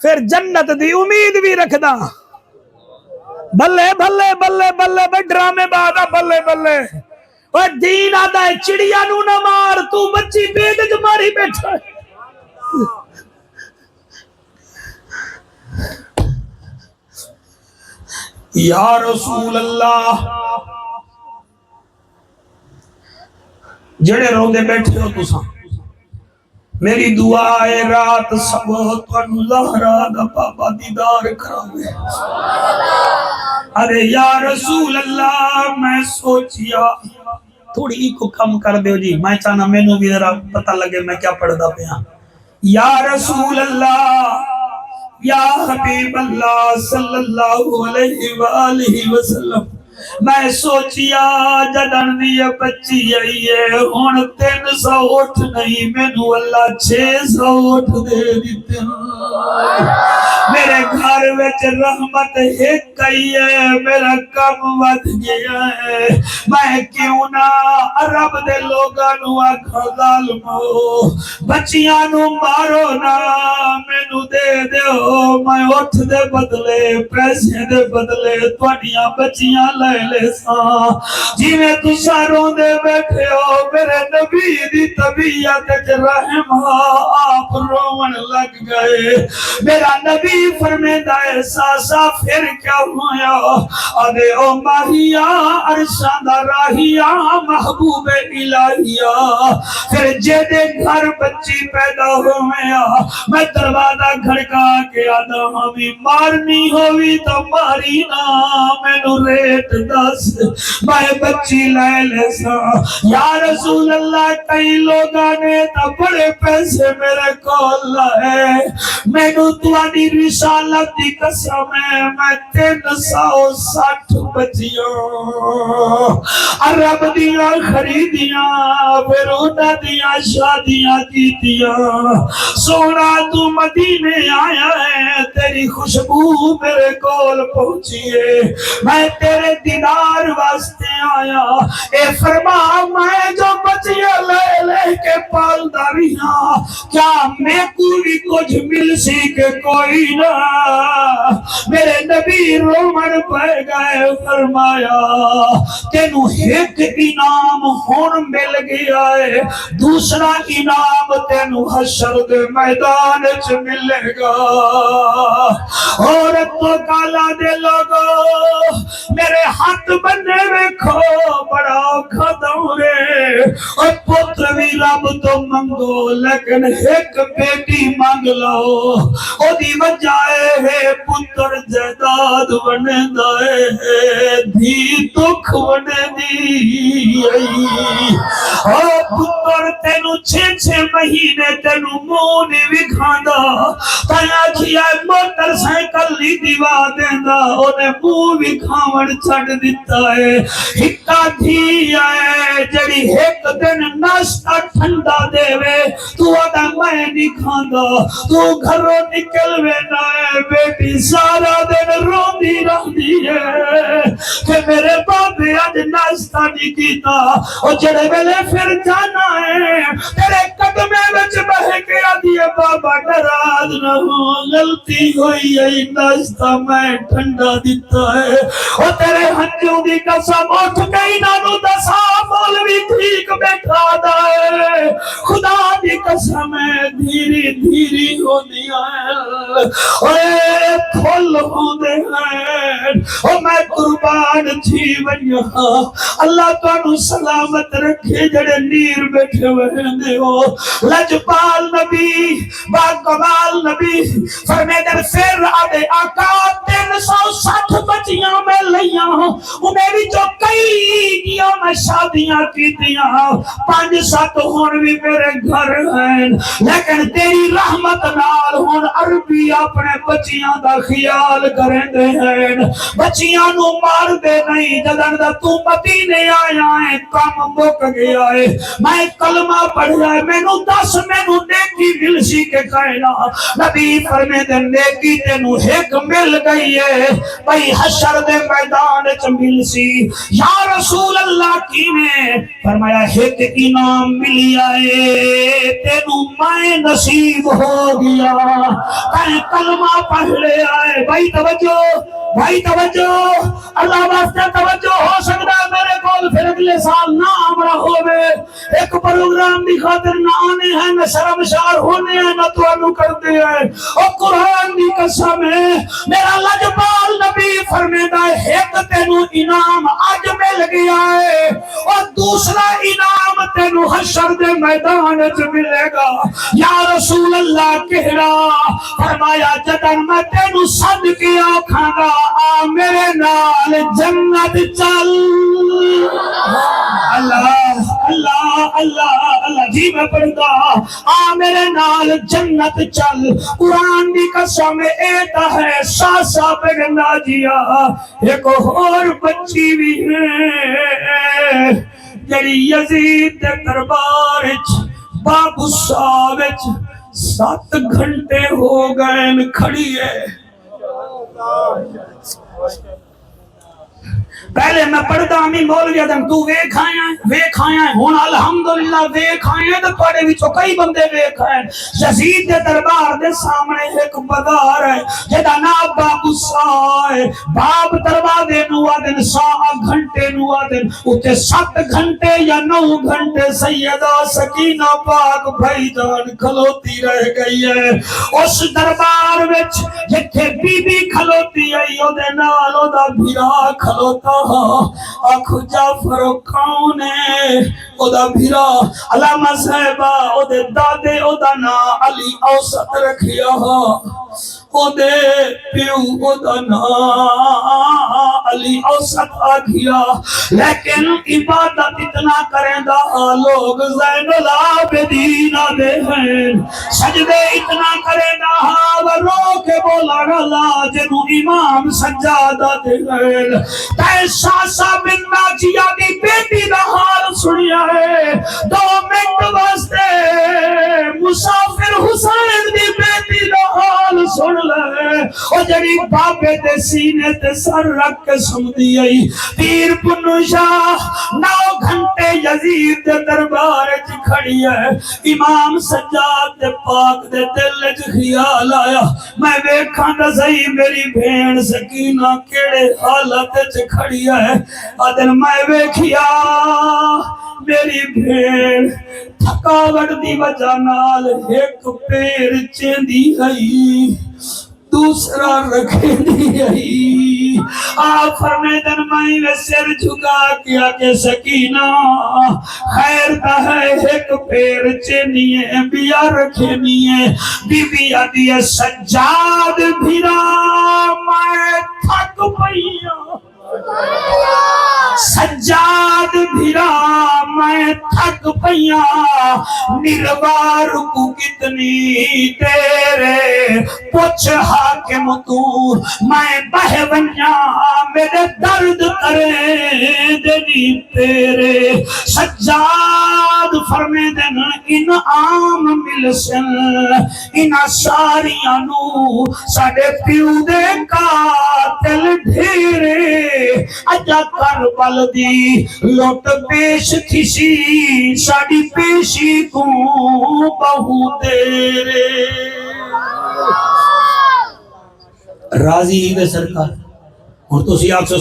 پھر جنت دی امید بھی رکھ دا بلے بلے بلے بلے بے ڈرامے بادا بلے بلے اے دین آدھا ہے چڑیا نو نہ مار تو بچی پیٹ چ ماری بیٹھا یا رسول اللہ جڑے روندے بیٹھے ہو تساں میری دعا ہے رات صبح تانوں زہرا دا پاپا دیدار کراوے ارے یا رسول اللہ میں سوچیا تھوڑی کو کم کر دیو جی میں چاہنا مینوں بھی ذرا پتہ لگے میں کیا پڑھدا پیا یا رسول اللہ یا حبیب اللہ صلی اللہ علیہ وآلہ وسلم میں سوچیا جدن دی بچی آئی ہے ہن 300 اٹھ نہیں مینوں اللہ 600 اٹھ دے دیتے میرے گھر وچ رحمت ایک ہی ہے میرا کم ود گیا ہے میں کیوں نہ عرب دے لوگاں نو آکھاں ظالمو بچیاں نو مارو نہ مینوں دے دیو میں اٹھ دے بدلے پیسے دے بدلے تواڈیاں بچیاں لے ساں جی میں تساں روندے بیٹھے ہو میرے نبی دی طبیعت وچ رحم آپ رون لگ گئے میرا نبی فرمیدا ہے ساسا پھر کیا ہویا ادے او ماہیا عرشاں دا راہیا محبوب الہیا پھر جے گھر بچی پیدا ہویا میں دروازہ کھڑکا کے آدا ہمیں مارنی ہوئی تو ماری نا مینوں ریٹ دس میں بچی لے سا یا رسول اللہ کئی لوگاں نے تو بڑے پیسے میرے کول لائے مینوں تواڈی رسالت دی قسم ہے میں 360 بچیاں عرب دیاں خریدیاں پھر انہاں دیاں شادیاں کیتیاں سونا تو مدینے آیا ہے تیری خوشبو میرے کول پہنچیے میں تیرے دیدار واسطے آیا اے فرما میں جو بچیاں لے کے پال داریاں کیا میں کو بھی کچھ مل سی کہ کوئی نہ میرے نبی رومن پہ گئے فرمایا تینو ایک انعام ہون مل گیا ہے دوسرا انعام تینو حشر دے میدان چ ملے گا عورت تو کالا دے لوگو میرے ہاتھ بندے ویکھو بڑا خدورے اور پتر بھی رب تو منگو لیکن ایک بیٹی مانگ لو او دی وجہ ہے پتر جائیداد بنے دائے دھی دکھ بنے دی او پتر تینو 6 مہینے تینو منہ نہیں وکھاندا تایا کیا موٹر سائیکل نہیں دیوا دیندا اونے منہ وکھاون چھڈ دتا ہے ہکا دھی ہے جڑی ایک دن ناشتہ ٹھنڈا دے وے تو آدھا میں نہیں کھاندا تو گھروں نکل وینا ہے بیٹی سارا دن روندی رہتی ہے کہ میرے بابے آج ناشتہ نہیں کیتا اور جڑے ویلے پھر جانا ہے تیرے قدمے وچ بہ کے آدھی ہے بابا ناراض نہ ہو غلطی ہوئی ہے ناشتہ میں ٹھنڈا دیتا ہے اور تیرے ہنجوں دی قسم اٹھ گئی نانو دسا مولوی ٹھیک بیٹھا دائے خدا دی قسم ہے دھیری دھیری ہو دیا ہے اوے پھول ہو دے ہیں او میں قربان تھی ونیا اللہ تو سلامت رکھے جڑے نیر بیٹھے ہوئے دے ہو لجپال نبی با کمال نبی فرمے در پھر آدھے آقا 360 بچیاں میں لیاں انہیں بھی جو کئی دیا میں شادیاں کی دیا 5-7 ہون بھی میرے گھر ہیں لیکن تیری رحمت نال ہون عربی اپنے بچیاں دا خیال کریں دے ہیں بچیاں نو مار دے نہیں جدن دا تو مدینے آیا ہے کام مک گیا ہے میں کلمہ پڑھا ہے میں نو 10 میں نو نیکی مل سی کے کہنا نبی فرمے دے نیکی تے نو ایک مل گئی ہے بھئی حشر دے میدان چ مل سی یا رسول اللہ کی نے فرمایا ایک انعام ملی آئے تینو میں نصیب ہو گیا کہیں کلمہ پڑھ لے آئے بھائی توجہ اللہ واسطے توجہ ہو سکتا ہے میرے کول پھر اگلے سال نہ آمرا ہوئے ایک پروگرام دی خاطر نہ آنے ہیں نہ شرمشار ہونے ہیں نہ تو انو کرتے ہیں اور قرآن دی قسم ہے میرا لجپال نبی فرمیدہ ہے ایک تینو انعام آج مل گیا ہے اور دوسرا انعام تینو حشر دے میدان چ ملے گا یا رسول اللہ کہنا فرمایا جدن میں تینو صد کیا کھانا آ میرے نال جنت چل اللہ اللہ اللہ اللہ جی میں پڑھتا آ میرے نال جنت چل قرآن دی قسم ایتا ہے ساسا بگنا جیا ایک اور بچی بھی ہے جڑی یزید دے دربار بابو صاحب 7 گھنٹے ہو گئے کھڑی ہے پہلے میں پڑھتا ہمیں مولوی آدم تو ویکھ آیا ہے ہون الحمدللہ ویکھ آیا ہے تو پڑھے بھی تو کئی بندے ویکھ آئے یزید دے دربار دے سامنے ایک بازار ہے جدا نام بابو سائے باب دربار دے نوا دن 100 گھنٹے نوا دن اتے 7 گھنٹے یا 9 گھنٹے سیدہ سکینہ پاک بھائی جان کھلوتی رہ گئی ہے اس دربار وچ جتھے بی بی کھلوتی ہے او دے نال او دا بھیرا کھلوتا آنکھ جعفر کون ہے او دا بھیرا علامہ صاحبہ او دے دادے او دا نا علی اوسط رکھیا او دے پیو او دا نا علی اوسط آگیا لیکن عبادت اتنا کریں دا لوگ زین العابدین دے ہیں سجدے اتنا کریں دا رو کے بولا رلا جنو امام سجادہ دے ہیں ساسا بن ناجیہ دی بیٹی دا حال سنیا ہے 2 منٹ واسطے مسافر حسین دی بیٹی دا حال سن لے اور جڑی بابے دے سینے تے سر رکھ کے سمدھی آئی پیر پنو شاہ 9 گھنٹے یزید دے دربار وچ کھڑی ہے امام سجاد دے پاک دے دل وچ خیال آیا میں ویکھاں تے صحیح میری بھین سکینہ کیڑے حالت وچ کھڑی ہے ادن میں ویکھیا میری بھین تھکاوٹ دی وجہ نال ایک پیر چیندی ہے دوسرا رکھے دی ہے آپ فرمیدن میں سر جھکا کیا کہ سکینہ خیر تا ہے ایک پیر چینی ہے بیا رکھے نہیں ہے بی بی آدھی ہے سجاد بھیرا میں تھک پئیاں سجاد بھیرا میں تھک پئیاں نروار کو کتنی تیرے پوچھ حاکم تو میں بہ ونیا میرے درد کرے دنی تیرے سجاد فرمے دن انعام مل سن انہا ساریاں نو ساڑے پیو دے قاتل ڈھیرے اجا کربل دی لوٹ پیش کسی ساڑی پیشی کو بہو تیرے راضی ہے سرکار اور تو سی آپ سے